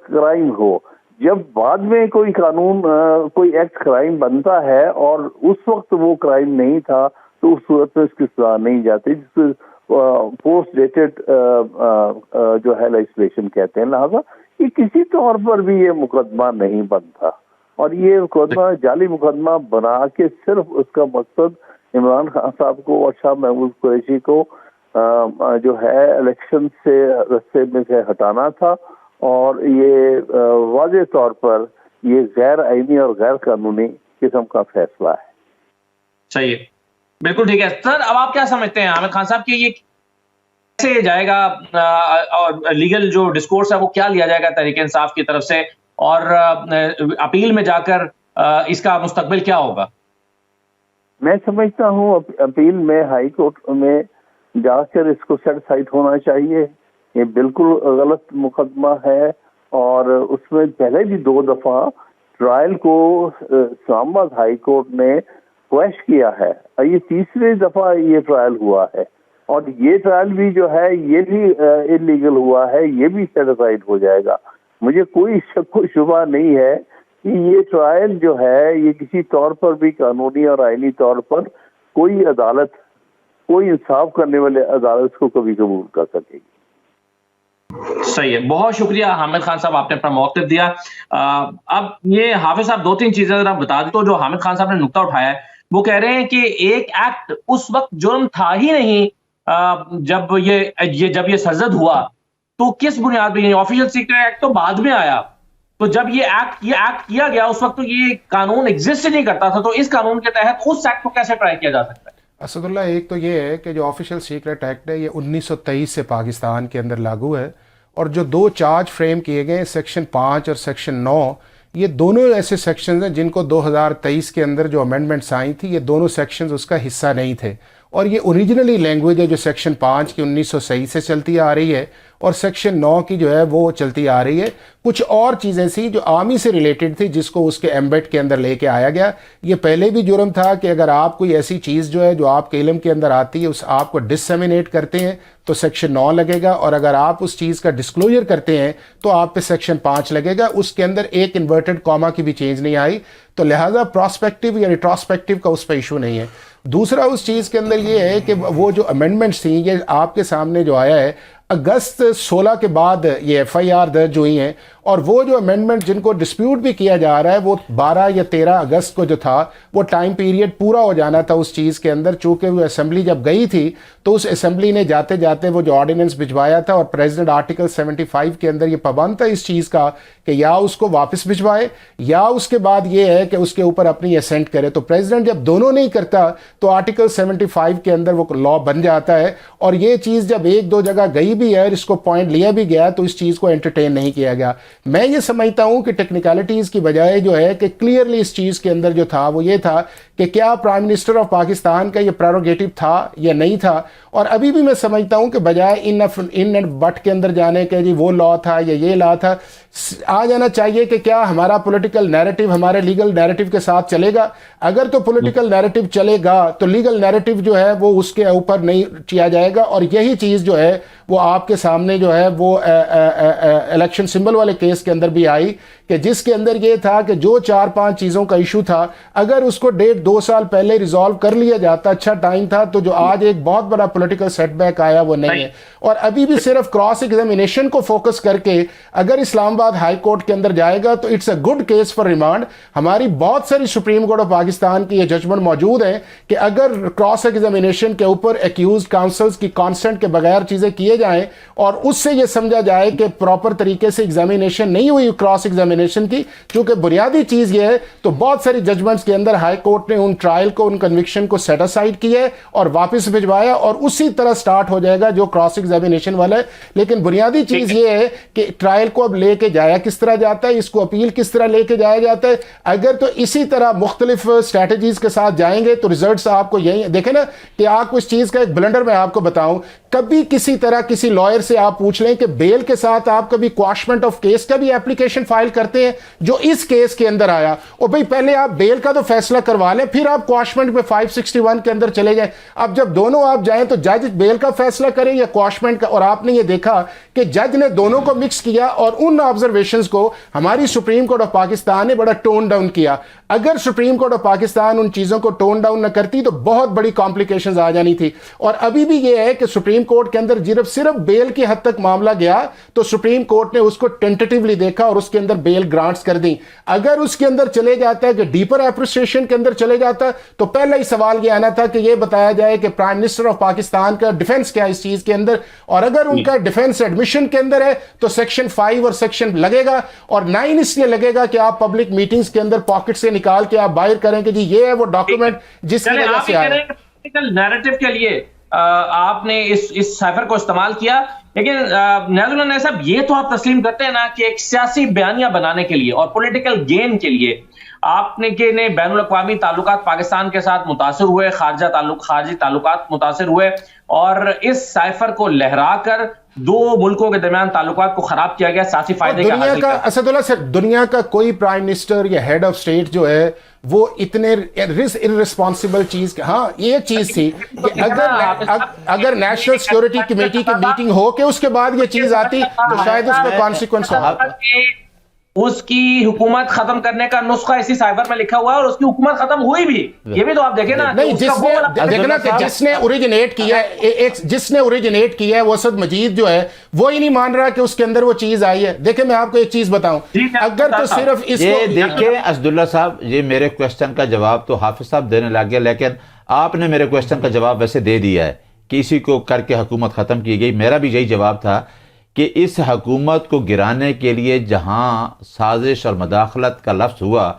کرائم ہو۔ جب بعد میں کوئی قانون کوئی ایکٹ کرائم بنتا ہے اور اس وقت وہ کرائم نہیں تھا تو اس صورت میں اس کی سزا نہیں جاتی، جس کو پوسٹ ڈیٹڈ جو ہے لیجسلیشن کہتے ہیں۔ لہذا یہ کسی طور پر بھی یہ مقدمہ نہیں بنتا، اور یہ مقدمہ جعلی مقدمہ بنا کے صرف اس کا مقصد عمران خان صاحب کو اور شاہ محمود قریشی کو جو ہے الیکشن سے رستے میں سے ہٹانا تھا، اور یہ واضح طور پر یہ غیر آئینی اور غیر قانونی قسم کا فیصلہ ہے۔ صحیح ہے، بالکل ٹھیک ہے سر۔ اب آپ کیا سمجھتے ہیں عامر خان صاحب کہ یہ کیسے جائے گا، اور لیگل جو ڈسکورس ہے وہ کیا لیا جائے گا تحریک انصاف کی طرف سے، اور اپیل میں جا کر اس کا مستقبل کیا ہوگا؟ میں سمجھتا ہوں اپیل میں ہائی کورٹ میں جا کر اس کو سیٹسفائڈ ہونا چاہیے۔ یہ بالکل غلط مقدمہ ہے، اور اس میں پہلے بھی 2 دفعہ ٹرائل کو اسلام آباد ہائی کورٹ نے کویش کیا ہے، اور یہ 3ری دفعہ یہ ٹرائل ہوا ہے، اور یہ ٹرائل بھی جو ہے یہ بھی انلیگل ہوا ہے، یہ بھی سیٹسفائڈ ہو جائے گا۔ مجھے کوئی شک و شبہ نہیں ہے کہ یہ ٹرائل جو ہے یہ کسی طور پر بھی قانونی اور آئینی طور پر کوئی عدالت، کوئی انصاف کرنے والے عدالت کو کبھی قبول کر سکے گی۔ صحیح ہے، بہت شکریہ حامد خان صاحب، آپ نے اپنا موقف دیا۔ اب یہ حافظ صاحب 2-3 چیزیں ذرا بتا دیں تو جو حامد خان صاحب نے نقطہ اٹھایا ہے وہ کہہ رہے ہیں کہ ایک ایکٹ اس وقت جرم تھا ہی نہیں جب یہ سرزد ہوا، تو کس بنیاد پہ؟ آفیشیل سیکریٹ ایکٹ تو بعد میں آیا، تو جب یہ ایکٹ کیا گیا اس وقت تو یہ قانون ایگزسٹ نہیں کرتا تھا، تو اس قانون کے تحت اس ایکٹ کو کیسے ٹرائی کیا جا سکتا ہے؟ اسد اللہ، ایک تو یہ ہے کہ جو آفیشیل سیکریٹ ایکٹ ہے یہ 1923 سے پاکستان کے اندر لاگو ہے، اور جو 2 چارج فریم کیے گئے سیکشن 5 اور سیکشن 9، یہ دونوں ایسے سیکشنز ہیں جن کو 2023 کے اندر جو امینڈمنٹس آئی تھی یہ دونوں سیکشنز اس کا حصہ نہیں تھے، اور یہ اوریجنلی لینگویج ہے جو سیکشن 5 کی 1900 سے چلتی آ رہی ہے اور سیکشن 9 کی جو ہے وہ چلتی آ رہی ہے. کچھ اور چیزیں سی جو آرمی سے ریلیٹڈ تھی جس کو اس کے ایمبیٹ کے اندر لے کے آیا گیا. یہ پہلے بھی جرم تھا کہ اگر آپ کوئی ایسی چیز جو ہے جو آپ کے علم کے اندر آتی ہے اس آپ کو ڈسیمینیٹ کرتے ہیں تو سیکشن 9 لگے گا, اور اگر آپ اس چیز کا ڈسکلوجر کرتے ہیں تو آپ پہ سیکشن 5 لگے گا. اس کے اندر ایک انورٹڈ کاما کی بھی چینج نہیں آئی, تو لہٰذا پراسپیکٹیو یا ریٹراسپیکٹیو کا اس پہ ایشو نہیں ہے. دوسرا اس چیز کے اندر یہ ہے کہ وہ جو امینڈمنٹس تھیں یہ آپ کے سامنے جو آیا ہے اگست 16 کے بعد یہ ایف آئی آر درج ہوئی ہیں, اور وہ جو امینڈمنٹ جن کو ڈسپیوٹ بھی کیا جا رہا ہے وہ 12 یا 13 اگست کو جو تھا وہ ٹائم پیریڈ پورا ہو جانا تھا اس چیز کے اندر. چونکہ وہ اسمبلی جب گئی تھی تو اس اسمبلی نے جاتے جاتے وہ جو آرڈیننس بھجوایا تھا, اور پریزیڈنٹ آرٹیکل 75 کے اندر یہ پابند تھا اس چیز کا کہ یا اس کو واپس بھجوائے یا اس کے بعد یہ ہے کہ اس کے اوپر اپنی اسینٹ کرے. تو پریزیڈنٹ جب دونوں نہیں کرتا تو آرٹیکل 75 کے اندر وہ لا بن جاتا ہے, اور یہ چیز جب ایک دو جگہ گئی بھی ہے اور اس کو پوائنٹ لیا بھی گیا تو اس چیز کو انٹرٹین نہیں کیا گیا. میں یہ سمجھتا ہوں کہ ٹیکنیکلٹیز کی بجائے جو ہے کہ کلیئرلی اس چیز کے اندر جو تھا وہ یہ تھا کہ کیا پرائم منسٹر آف پاکستان کا یہ پریروگیٹو تھا یا نہیں تھا. اور ابھی بھی میں سمجھتا ہوں کہ بجائے ان اینڈ بٹ کے اندر جانے کے جی وہ لا تھا یا یہ لا تھا, آ جانا چاہیے کہ کیا ہمارا پولیٹیکل نیریٹو ہمارے لیگل نیریٹو کے ساتھ چلے گا. اگر تو پولیٹیکل نیریٹو چلے گا تو لیگل نیریٹو جو ہے وہ اس کے اوپر نہیں کیا جائے گا. اور یہی چیز جو ہے وہ آپ کے سامنے جو ہے وہ الیکشن سمبل والے کیس کے اندر بھی آئی کہ جس کے اندر یہ تھا کہ جو 4-5 چیزوں کا ایشو تھا اگر اس کو 1.5-2 سال پہلے ریزالو کر لیا جاتا اچھا ٹائم تھا, تو جو آج ایک بہت بڑا پولیٹیکل سیٹ بیک آیا وہ نہیں ہے. اور ابھی بھی صرف کراس ایگزامینیشن کو فوکس کر کے اگر اسلام آباد ہائی کورٹ کے اندر جائے گا تو it's a good case for remand. ہماری بہت ساری سپریم کورٹ آف پاکستان کی یہ ججمنٹ موجود ہے کہ اگر کراس ایگزامینیشن کے اوپر ایکیوزڈ کاؤنسلز کی کانسنٹ کے بغیر چیزیں کیے جائیں اور اس سے یہ سمجھا جائے کہ پراپر طریقے سے ایگزامینیشن نہیں ہوئی کراس ایگزامینیشن کی, چونکہ بنیادی چیز یہ ہے, تو بہت ساری ججمنٹس کے اندر ہائی کورٹ نے ان ٹرائل کو ان کنوکشن کو سیٹ اسائڈ کیا اور واپس بھجوایا, اور اسی طرح سٹارٹ ہو جائے گا جو کراس ایگزامینیشن والا ہے. لیکن بنیادی چیز یہ ہے کہ ٹرائل کو اب لے کے جایا کس طرح جاتا ہے, اس کو اپیل کس طرح لے کے جایا جاتا ہے. اگر تو اسی طرح مختلف اسٹریٹجیز کے ساتھ جائیں گے تو ریزلٹس آپ کو یہی دیکھیں نا کہ آپ کو اس چیز کا ایک بلنڈر میں آپ کو بتاؤں, کبھی کسی طرح کسی لائر سے آپ پوچھ لیں کہ بیل کے ساتھ آپ کبھی کواشمنٹ آف کیس کا بھی اپلیکیشن فائل کرتے ہیں جو اس کیس کے اندر آیا, اور بھئی پہلے آپ بیل کا تو فیصلہ کروا لیں پھر آپ کواشمنٹ پہ 561 کے اندر چلے جائیں. اب جب دونوں آپ جائیں تو جج بیل کا فیصلہ کریں یا کواشمنٹ کا, اور آپ نے یہ دیکھا کہ جج نے دونوں کو مکس کیا اور ان آبزرویشنز کو ہماری سپریم کورٹ آف پاکستان نے بڑا ٹون ڈاؤن کیا. اگر سپریم کورٹ آف پاکستان ان چیزوں کو ٹون ڈاؤن نہ کرتی تو بہت بڑی کمپلیکیشنز آ جانی تھی. اور ابھی بھی یہ ہے کہ سپریم کورٹ کے اندر صرف بیل کی حد تک معاملہ گیا تو سپریم کورٹ نے اس کو ٹینٹیٹیولی دیکھا اور اس کے اندر بیل گرانٹس کر دی. اگر اس کے اندر چلے جاتا ہے کہ ڈیپر اپریسیشن کے اندر چلے جاتا تو پہلا ہی سوال یہ آنا تھا کہ یہ بتایا جائے کہ پرائم منسٹر آف پاکستان کا ڈیفنس کیا ہے اس چیز کے اندر, اور اگر ان کا ڈیفنس ایڈمیشن کے اندر ہے تو سیکشن 5 اور سیکشن لگے گا, اور 9 اس لیے لگے گا کہ آپ پبلک میٹنگز کے اندر پاکٹ سے نکال کے آپ باہر کریں کہ جی یہ ہے وہ ڈاکیومنٹ جس کی وجہ سے آیا. نیریٹو کے لیے آپ نے اس سائفر کو استعمال کیا, لیکن نیاز اللہ نائب صاحب یہ تو آپ تسلیم کرتے ہیں نا کہ ایک سیاسی بیانیہ بنانے کے لیے اور پولیٹیکل گین کے لیے آپ نے کہ بین الاقوامی تعلقات پاکستان کے ساتھ متاثر ہوئے, خارجی تعلقات متاثر ہوئے, اور اس سائفر کو لہرا کر دو ملکوں کے درمیان تعلقات کو خراب کیا گیا سیاسی فائدے کا حاصل کر. اسد اللہ صاحب, دنیا کا کوئی پرائم منسٹر یا ہیڈ آف اسٹیٹ جو ہے وہ اتنے ارسپانسبل چیز کے, ہاں یہ چیز تھی کہ اگر نیشنل سیکورٹی کمیٹی کی میٹنگ ہو کے اس کے بعد یہ چیز آتی تو شاید اس میں کانسیکوینس ہوگا. اس کی حکومت ختم کرنے کا نسخہ اسی سائفر میں لکھا ہوا ہے اور اس کی حکومت ختم ہوئی بھی, یہ بھی تو آپ دیکھیں نا. نہیں, جس نے اوریجنیٹ کیا ہے وہ اسد مجید جو ہے وہ ہی نہیں مان رہا کہ اس کے اندر وہ چیز آئی ہے. دیکھیں میں آپ کو ایک چیز بتاؤں, اگر تو صرف اس کو دیکھیں اسداللہ صاحب, یہ میرے کوشچن کا جواب تو حافظ صاحب دینے لگ گئے, لیکن آپ نے میرے کوشچن کا جواب ویسے دے دیا ہے کہ اسی کو کر کے حکومت ختم کی گئی. میرا بھی یہی جواب تھا کہ اس حکومت کو گرانے کے لیے جہاں سازش اور مداخلت کا لفظ ہوا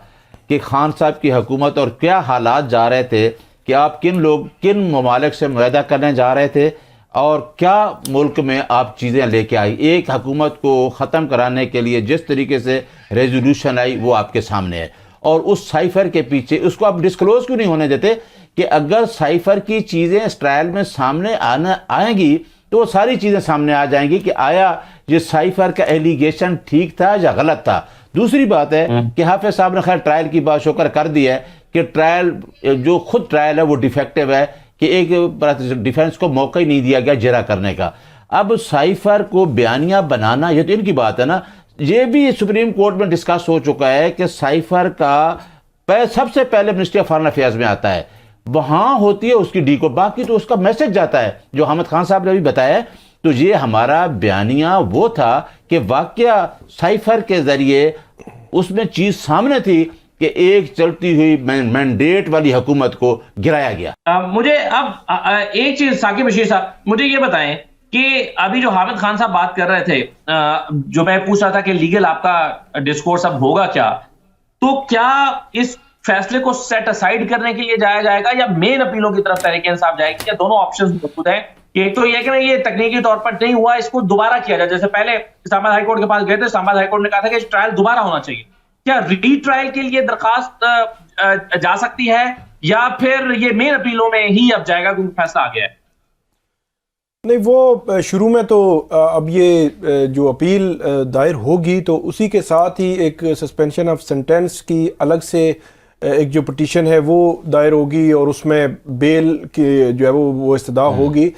کہ خان صاحب کی حکومت اور کیا حالات جا رہے تھے کہ آپ کن ممالک سے معاہدہ کرنے جا رہے تھے اور کیا ملک میں آپ چیزیں لے کے آئی. ایک حکومت کو ختم کرانے کے لیے جس طریقے سے ریزولوشن آئی وہ آپ کے سامنے ہے, اور اس سائفر کے پیچھے اس کو آپ ڈسکلوز کیوں نہیں ہونے دیتے کہ اگر سائفر کی چیزیں اس ٹرائل میں سامنے آئیں گی تو وہ ساری چیزیں سامنے آ جائیں گی کہ آیا یہ سائفر کا ایلیگیشن ٹھیک تھا یا غلط تھا. دوسری بات ہے کہ حافظ صاحب نے خیر ٹرائل کی بات شکر کر دی ہے کہ ٹرائل جو خود ٹرائل ہے وہ ڈیفیکٹیو ہے کہ ایک ڈیفینس کو موقع ہی نہیں دیا گیا جرا کرنے کا. اب سائفر کو بیانیہ بنانا یہ تو ان کی بات ہے نا, یہ بھی سپریم کورٹ میں ڈسکس ہو چکا ہے کہ سائفر کا سب سے پہلے منسٹری آف فارن افیئرز میں آتا ہے, وہاں ہوتی ہے اس کی ڈی کو, باقی تو اس کا میسج جاتا ہے جو حامد خان صاحب نے ابھی بتایا ہے. تو یہ ہمارا بیانیہ وہ تھا کہ واقعہ سائفر کے ذریعے اس میں چیز سامنے تھی کہ ایک چلتی ہوئی مینڈیٹ والی حکومت کو گرایا گیا. مجھے اب ایک چیز ثاقب بشیر صاحب مجھے یہ بتائیں کہ ابھی جو حامد خان صاحب بات کر رہے تھے, جو میں پوچھ رہا تھا کہ لیگل آپ کا ڈسکورس اب ہوگا کیا, تو کیا اس فیصلے کو سیٹ اسائیڈ کرنے کے لیے جایا جائے گا یا مین اپیلوں کی طرف تحریک انصاف جائے گی, یا دونوں آپشنز موجود ہیں؟ ایک تو یہ کہ یہ تکنیکی طور پر نہیں ہوا, اس کو دوبارہ کیا جائے, جیسے پہلے اسلام آباد ہائی کورٹ کے پاس گئے تھے, اسلام آباد ہائی کورٹ نے کہا تھا کہ ٹرائل دوبارہ ہونا چاہیے. کیا ری ٹرائل کے لیے درخواست جا سکتی ہے یا پھر یہ مین اپیلوں میں ہی اب جائے گا کیونکہ فیصلہ آ گیا ہے؟ نہیں, وہ شروع میں تو اب یہ جو اپیل دائر ہوگی تو اسی کے ساتھ ہی ایک سسپینشن آف سینٹینس کی الگ سے ایک جو پٹیشن ہے وہ دائر ہوگی اور اس میں بیل کی جو ہے وہ استدعا ہوگی.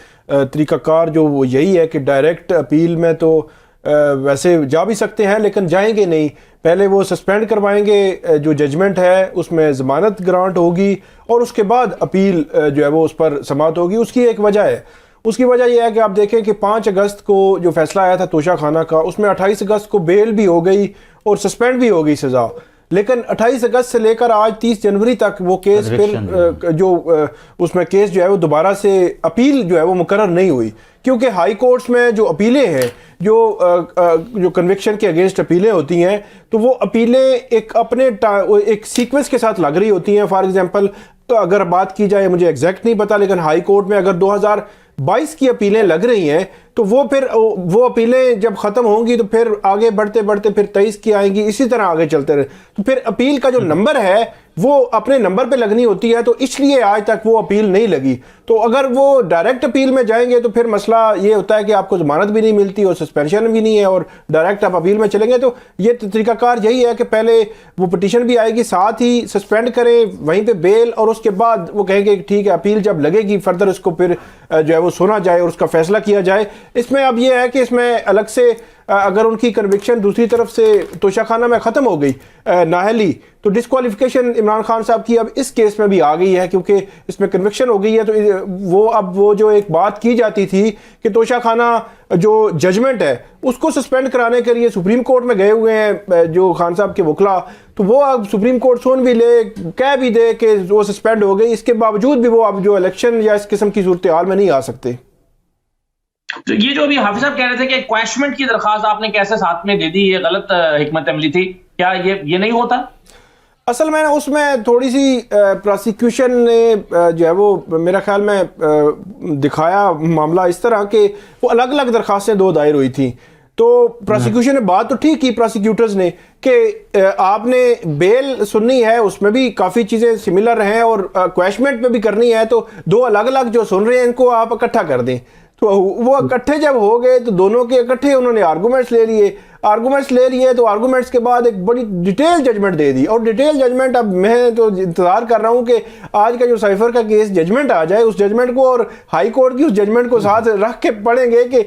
طریقہ کار جو وہ یہی ہے کہ ڈائریکٹ اپیل میں تو ویسے جا بھی سکتے ہیں لیکن جائیں گے نہیں, پہلے وہ سسپینڈ کروائیں گے, جو ججمنٹ ہے اس میں ضمانت گرانٹ ہوگی اور اس کے بعد اپیل جو ہے وہ اس پر سماعت ہوگی. اس کی ایک وجہ ہے, اس کی وجہ یہ ہے کہ آپ دیکھیں کہ 5 اگست کو جو فیصلہ آیا تھا توشہ خانہ کا, اس میں 28 اگست کو بیل بھی ہو گئی اور سسپینڈ بھی ہو گئی سزا, لیکن 28 اگست سے لے کر آج 30 جنوری تک وہ کیس پھر جو اس میں کیس جو ہے وہ دوبارہ سے اپیل جو ہے وہ مقرر نہیں ہوئی, کیونکہ ہائی کورٹس میں جو اپیلیں ہیں جو کنوکشن کے اگینسٹ اپیلیں ہوتی ہیں تو وہ اپیلیں ایک اپنے ایک سیکوینس کے ساتھ لگ رہی ہوتی ہیں. فار ایگزامپل اگر بات کی جائے, مجھے ایگزیکٹ نہیں پتا, لیکن ہائی کورٹ میں اگر 2022 کی اپیلیں لگ رہی ہیں تو وہ پھر وہ اپیلیں جب ختم ہوں گی تو پھر آگے بڑھتے بڑھتے پھر 23 کی آئیں گی, اسی طرح آگے چلتے رہے, تو پھر اپیل کا جو نمبر ہے وہ اپنے نمبر پہ لگنی ہوتی ہے, تو اس لیے آج تک وہ اپیل نہیں لگی. تو اگر وہ ڈائریکٹ اپیل میں جائیں گے تو پھر مسئلہ یہ ہوتا ہے کہ آپ کو ضمانت بھی نہیں ملتی اور سسپینشن بھی نہیں ہے, اور ڈائریکٹ آپ اپیل میں چلیں گے. تو یہ طریقہ کار یہی ہے کہ پہلے وہ پٹیشن بھی آئے گی, ساتھ ہی سسپینڈ کریں, وہیں پہ بیل, اور اس کے بعد وہ کہیں گے ٹھیک ہے اپیل جب لگے گی فردر اس کو پھر جو ہے وہ سنا جائے اور اس کا فیصلہ کیا جائے. اس میں اب یہ ہے کہ اس میں الگ سے اگر ان کی کنوکشن دوسری طرف سے توشہ خانہ میں ختم ہو گئی نااہلی, تو ڈسکوالیفیکیشن عمران خان صاحب کی اب اس کیس میں بھی آ گئی ہے, کیونکہ اس میں کنوکشن ہو گئی ہے. تو وہ جو ایک بات کی جاتی تھی کہ توشہ خانہ جو ججمنٹ ہے اس کو سسپینڈ کرانے کے لیے سپریم کورٹ میں گئے ہوئے ہیں جو خان صاحب کے وکلا, تو وہ اب سپریم کورٹ سن بھی لے, کہہ بھی دے کہ وہ سسپینڈ ہو گئی, اس کے باوجود بھی وہ اب جو الیکشن یا اس قسم کی صورتحال میں نہیں آ سکتے. تو یہ جو ابھی حافظ صاحب کہہ رہے تھے کہ کویشمنٹ کی درخواست آپ نے کیسے ساتھ میں دے دی, یہ غلط حکمت عملی تھی, کیا یہ نہیں ہوتا؟ اصل میں اس میں تھوڑی سی پراسیکیوشن نے جو ہے وہ میرا خیال میں دکھایا معاملہ اس طرح کہ وہ الگ الگ درخواستیں 2 دائر ہوئی تھیں. تو پراسیکیوشن نے بات تو ٹھیک کی پراسیکیوٹرز نے کہ آپ نے بیل سننی ہے, اس میں بھی کافی چیزیں سملر ہیں, اور کویشمنٹ پہ بھی کرنی ہے, تو 2 الگ الگ جو سن رہے ہیں ان کو آپ اکٹھا کر دیں. تو وہ اکٹھے جب ہو گئے تو دونوں کے اکٹھے انہوں نے آرگومنٹس لے لیے تو آرگومنٹس کے بعد ایک بڑی ڈیٹیل ججمنٹ دے دی, اور ڈیٹیل ججمنٹ اب میں تو انتظار کر رہا ہوں کہ آج کا جو سائفر کا کیس ججمنٹ آ جائے, اس ججمنٹ کو اور ہائی کورٹ کی اس ججمنٹ کو ساتھ رکھ کے پڑھیں گے کہ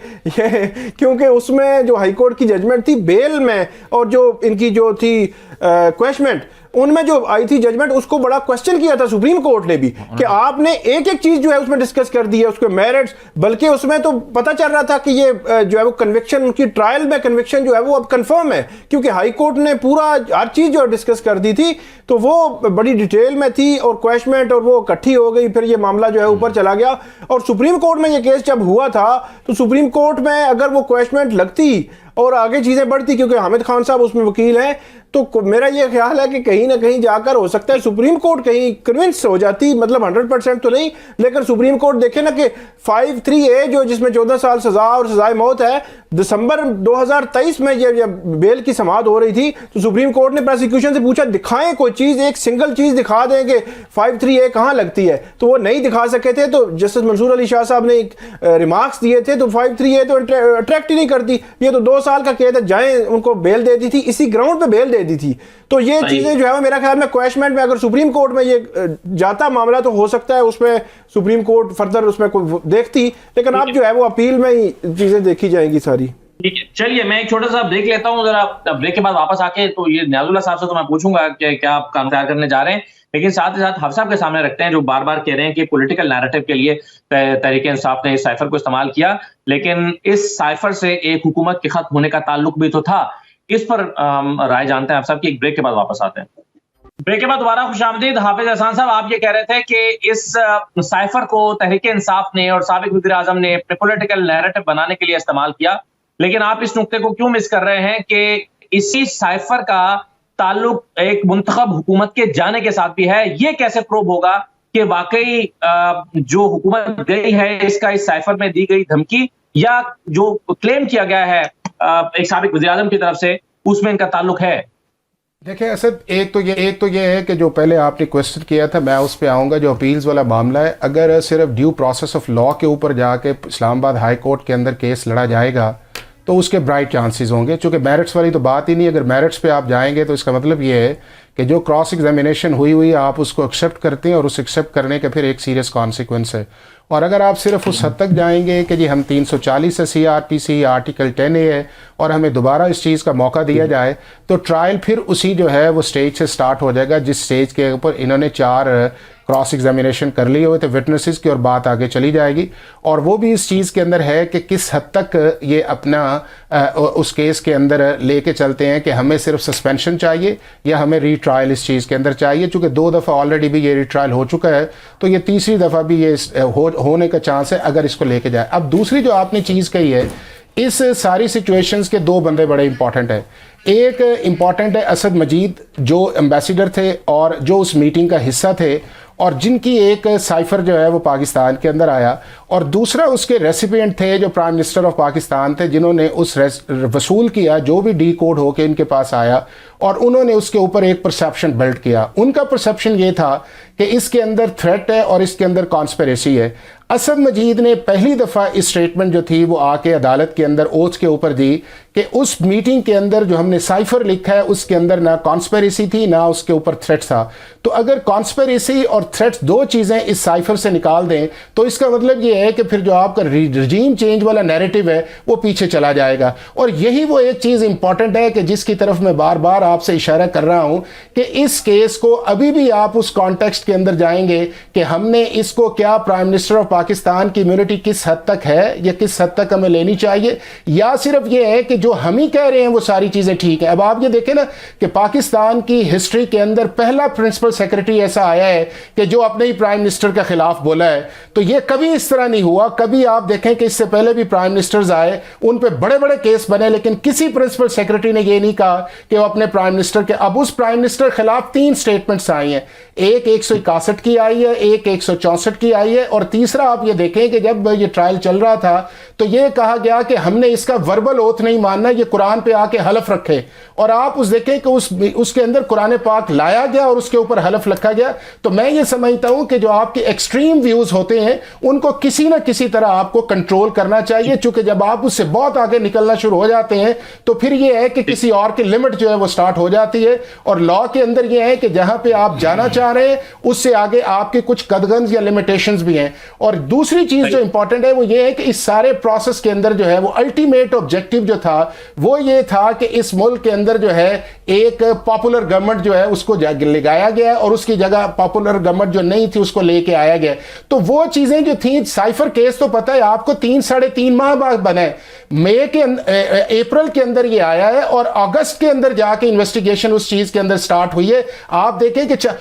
کیونکہ اس میں جو ہائی کورٹ کی ججمنٹ تھی بیل میں اور جو ان کی جو تھی کویشمنٹ, ان میں جو آئی تھی ججمنٹ, اس کو بڑا کوسچن کیا تھا سپریم کورٹ نے بھی کہ آپ نے ایک چیز جو ہے اس میں ڈسکس کر دی ہے, اس کے میرٹس, بلکہ اس میں تو پتہ چل رہا تھا کہ یہ جو ہے وہ کنوکشن, ان کی ٹرائل میں کنوکشن جو ہے وہ اب کنفرم ہے, کیونکہ ہائی کورٹ نے پورا ہر چیز جو ڈسکس کر دی تھی, تو وہ بڑی ڈیٹیل میں تھی, اور کویشمنٹ اور وہ اکٹھی ہو گئی, پھر یہ معاملہ جو ہے اوپر چلا گیا. اور سپریم کورٹ میں یہ کیس جب ہوا تھا تو سپریم کورٹ میں اگر وہ کویشمنٹ لگتی اور آگے چیزیں بڑھتی، کیونکہ حامد خان صاحب اس میں وکیل ہیں، تو میرا یہ خیال ہے کہ کہیں نہ کہیں جا کر ہو سکتا ہے سپریم کورٹ کہیں کنونس ہو جاتی، مطلب 100% تو نہیں، لیکن سپریم کورٹ دیکھیں نا کہ 5(3)(a) جو جس میں 14 سال سزا اور سزائے موت ہے، دسمبر 2023 میں جب بیل کی سماعت ہو رہی تھی تو سپریم کورٹ نے پروسیکیوشن سے پوچھا دکھائیں کوئی چیز، ایک سنگل چیز دکھا دیں کہ 5(3)(a) کہاں لگتی ہے، تو وہ نہیں دکھا سکے تھے. تو جسٹس منصور علی شاہ صاحب نے ایک ریمارکس دیے تھے، تو 5(3)(a) تو اٹریکٹ ہی نہیں کرتی، یہ تو 2 سال کا قید ہے، جائیں ان کو بیل دے دی تھی، اسی گراؤنڈ پہ بیل دے دی تھی. تو یہ چیزیں جو ہے وہ میرا خیال میں کویشمنٹ میں اگر سپریم کورٹ میں یہ جاتا معاملہ تو ہو سکتا ہے اس میں سپریم کورٹ فردر اس میں کوئی دیکھتی، لیکن اب جو ہے وہ اپیل میں ہی چیزیں دیکھی جائیں گی ساری. چلیے میں ایک چھوٹا سا بریک لیتا ہوں ذرا، بریک کے بعد واپس آ کے تو یہ نیاز اللہ صاحب سے تو میں پوچھوں گا کہ کیا آپ کام تیار کرنے جا رہے ہیں، لیکن ساتھ ہی ساتھ حفظ صاحب کے سامنے رکھتے ہیں جو بار بار کہہ رہے ہیں کہ پولیٹیکل نیریٹو کے لیے تحریک انصاف نے اس سائفر کو استعمال کیا، لیکن اس سائفر سے ایک حکومت کے ختم ہونے کا تعلق بھی تو تھا. اس پر رائے جانتے ہیں حفظ صاحب کی، ایک بریک کے بعد واپس آتے ہیں. بریک کے بعد دوبارہ خوش آمدید. حافظ احسان صاحب، آپ یہ کہہ رہے تھے کہ اس سائفر کو تحریک انصاف نے اور سابق وزیر اعظم نے اپنے پولیٹیکل نیریٹو بنانے کے لیے استعمال کیا، لیکن آپ اس نقطے کو کیوں مس کر رہے ہیں کہ اسی سائفر کا تعلق ایک منتخب حکومت کے جانے کے ساتھ بھی ہے؟ یہ کیسے پروب ہوگا کہ واقعی جو حکومت گئی ہے اس کا اس سائفر میں دی گئی دھمکی یا جو کلیم کیا گیا ہے ایک سابق وزیر اعظم کی طرف سے اس میں ان کا تعلق ہے؟ دیکھیں اسد، ایک تو یہ ہے کہ جو پہلے آپ نے کوشچن کیا تھا میں اس پہ آؤں گا، جو اپیلز والا معاملہ ہے، اگر صرف ڈیو پروسیس آف لا کے اوپر جا کے اسلام آباد ہائی کورٹ کے اندر کیس لڑا جائے گا تو اس کے برائٹ چانسز ہوں گے، چونکہ میرٹس والی تو بات ہی نہیں. اگر میرٹس پہ آپ جائیں گے تو اس کا مطلب یہ ہے کہ جو کراس ایگزامینیشن ہوئی آپ اس کو ایکسیپٹ کرتے ہیں اور اس ایکسیپٹ کرنے کا پھر ایک سیریس کانسیکوینس ہے. اور اگر آپ صرف اس حد تک جائیں گے کہ جی ہم 340 ہے CRPC آرٹیکل 10A ہے اور ہمیں دوبارہ اس چیز کا موقع دیا جائے، تو ٹرائل پھر اسی جو ہے وہ سٹیج سے سٹارٹ ہو جائے گا جس سٹیج کے اوپر انہوں نے 4 کراس ایگزامینیشن کر لیے ہوئے تھے وٹنسز کی، اور بات آگے چلی جائے گی. اور وہ بھی اس چیز کے اندر ہے کہ کس حد تک یہ اپنا اس کیس کے اندر لے کے چلتے ہیں کہ ہمیں صرف سسپینشن چاہیے یا ہمیں ری ٹرائل اس چیز کے اندر چاہیے. چونکہ 2 دفعہ آلریڈی بھی یہ ری ٹرائل ہو چکا ہے تو یہ تیسری دفعہ بھی یہ ہونے کا چانس ہے اگر اس کو لے کے جائے. اب دوسری جو آپ نے چیز کہی ہے، اس ساری سچویشنز کے 2 بندے بڑے امپورٹنٹ ہیں. ایک امپورٹنٹ ہے اسد مجید جو ایمبیسیڈر تھے اور جو اس میٹنگ کا حصہ تھے اور جن کی ایک سائفر جو ہے وہ پاکستان کے اندر آیا، اور دوسرا اس کے ریسیپینٹ تھے جو پرائم منسٹر آف پاکستان تھے جنہوں نے اس وصول کیا جو بھی ڈی کوڈ ہو کے ان کے پاس آیا، اور انہوں نے اس کے اوپر ایک پرسیپشن بلڈ کیا. ان کا پرسیپشن یہ تھا کہ اس کے اندر تھریٹ ہے اور اس کے اندر کانسپیریسی ہے. اسد مجید نے پہلی دفعہ اس سٹیٹمنٹ جو تھی وہ آ کے عدالت کے اندر اوتھ کے اوپر دی کہ اس میٹنگ کے اندر جو ہم نے سائفر لکھا ہے اس کے اندر نہ کانسپیریسی تھی نہ اس کے اوپر تھریٹ تھا. تو اگر کانسپیریسی اور تھریٹس 2 چیزیں اس سائفر سے نکال دیں تو اس کا مطلب یہ ہے کہ پھر جو آپ کا رجیم چینج والا نیریٹو ہے وہ پیچھے چلا جائے گا. اور یہی وہ ایک چیز امپورٹنٹ ہے کہ جس کی طرف میں بار بار آپ سے اشارہ کر رہا ہوں کہ اس کیس کو ابھی بھی آپ اس کانٹیکسٹ کے اندر جائیں گے کہ ہم نے اس کو کیا پرائم منسٹر آف پاکستان کی امیونٹی کس حد تک ہے یا کس حد تک ہمیں لینی چاہیے، یا صرف یہ ہے کہ جو ہم ہی کہہ رہے ہیں وہ ساری چیزیں ٹھیک ہیں. اب آپ یہ دیکھیں نا کہ پاکستان کی ہسٹری کے اندر پہلا پرنسپل سیکرٹری ایسا آیا ہے کہ جو اپنے ہی پرائم منسٹر کے خلاف بولا ہے. تو یہ کبھی اس طرح نہیں ہوا. کبھی آپ دیکھیں کہ اس سے پہلے بھی پرائم منسٹرز آئے، ان پہ بڑے بڑے کیس بنے، لیکن کسی پرنسپل سیکرٹری نے یہ نہیں کہا کہ وہ اپنے پرائم منسٹر کے. اب اس پرائم منسٹر خلاف 3 سٹیٹمنٹس آئی ہیں، ایک 161 کی آئی ہے، ایک 164 کی آئی ہے، اور تیسرا آپ یہ دیکھیں کہ جب یہ ٹرائل چل رہا تھا تو یہ کہا گیا کہ ہم نے اس کا وربل اوتھ نہیں ماننا، یہ قرآن پہ آ کے حلف رکھے. اور آپ اس دیکھیں کہ اس کے اندر قرآن پاک لایا گیا اور اس کے اوپر حلف رکھا گیا. تو میں یہ سمجھتا ہوں کہ جو آپ کے ایکسٹریم ویوز ہوتے ہیں ان کو کسی نہ کسی طرح آپ کو کنٹرول کرنا چاہیے، چونکہ جب آپ اس سے بہت آگے نکلنا شروع ہو جاتے ہیں تو پھر یہ ہے کہ کسی اور کی لمٹ جو ہے وہ سٹارٹ ہو جاتی ہے. اور لا کے اندر یہ ہے کہ جہاں پہ آپ جانا چاہ رہے ہیں اس سے آگے آپ کے کچھ قدغنز یا لمیٹیشنز بھی ہیں. اور دوسری چیز جو امپورٹنٹ ہے وہ یہ ہے کہ اس سارے پروسیس کے اندر جو ہے وہ الٹیمیٹ آبجیکٹو جو تھا وہ یہ تھا کہ اس ملک کے اندر جو ہے ایک پاپولر گورنمنٹ جو ہے اس کو لگایا گیا اور اس کی جگہ پاپولر گورنمنٹ جو نہیں تھی اس کو لے کے آیا گیا. تو وہ چیزیں جو تھیں، سائفر کیس تو پتہ ہے آپ کو 3-3.5 ماہ بعد بنے، اپریل کے اندر یہ آیا ہے اور اگست کے اندر جا کے انویسٹیگیشن اس چیز کے اندر سٹارٹ ہوئی ہے. آپ دیکھیں کہ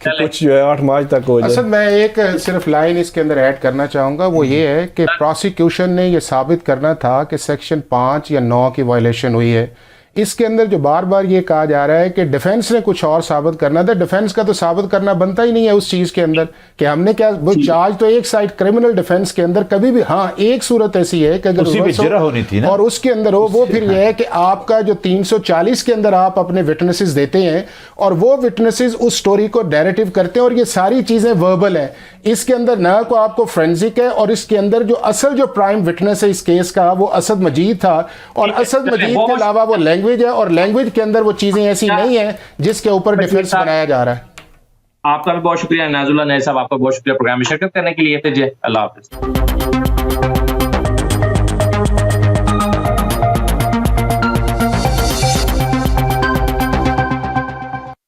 کہ کچھ جو ہے 8 مارچ تک ہو جائے. اصل میں ایک صرف لائن اس کے اندر ایڈ کرنا چاہوں گا, وہ یہ ہے کہ پروسیکیوشن نے یہ ثابت کرنا تھا کہ سیکشن 5 یا 9 کی وائلیشن ہوئی ہے. اس کے اندر جو بار بار یہ کہا جا رہا ہے کہ ڈیفنس نے کچھ اور ثابت کرنا تھا, ڈیفنس کا تو ثابت کرنا بنتا ہی نہیں ہے اس چیز کے اندر کہ ہم نے کیا, وہ چارج تو ایک سائڈ کرمنل ڈیفنس کے اندر کبھی بھی, ہاں ایک صورت ایسی ہے کہ اگر اسی پہ جرح ہونی تھی نا, اور اس کے اندر وہ پھر یہ ہے کہ آپ کا جو 340 کے اندر آپ اپنے وٹنسز دیتے ہیں اور وہ وٹنسز اس سٹوری کو ڈائریکٹو کرتے ہیں, اور یہ ساری چیزیں وربل ہیں. اس کے اندر نہ کو آپ کو فرینزک ہے, اور اس کے اندر جو اصل جو پرائم وٹنس ہے اس کیس کا وہ اسد مجید تھا, اور اسد مجید کے علاوہ وہ لینگویج ہے, اور لینگویج کے اندر وہ چیزیں ایسی نہیں ہیں جس کے اوپر ڈیفنس بنایا جا رہا ہے. آپ کا بھی بہت شکریہ ناز اللہ نئی صاحب, آپ کا بہت شکریہ پروگرام میں شرکت کرنے کے لیے. اللہ حافظ.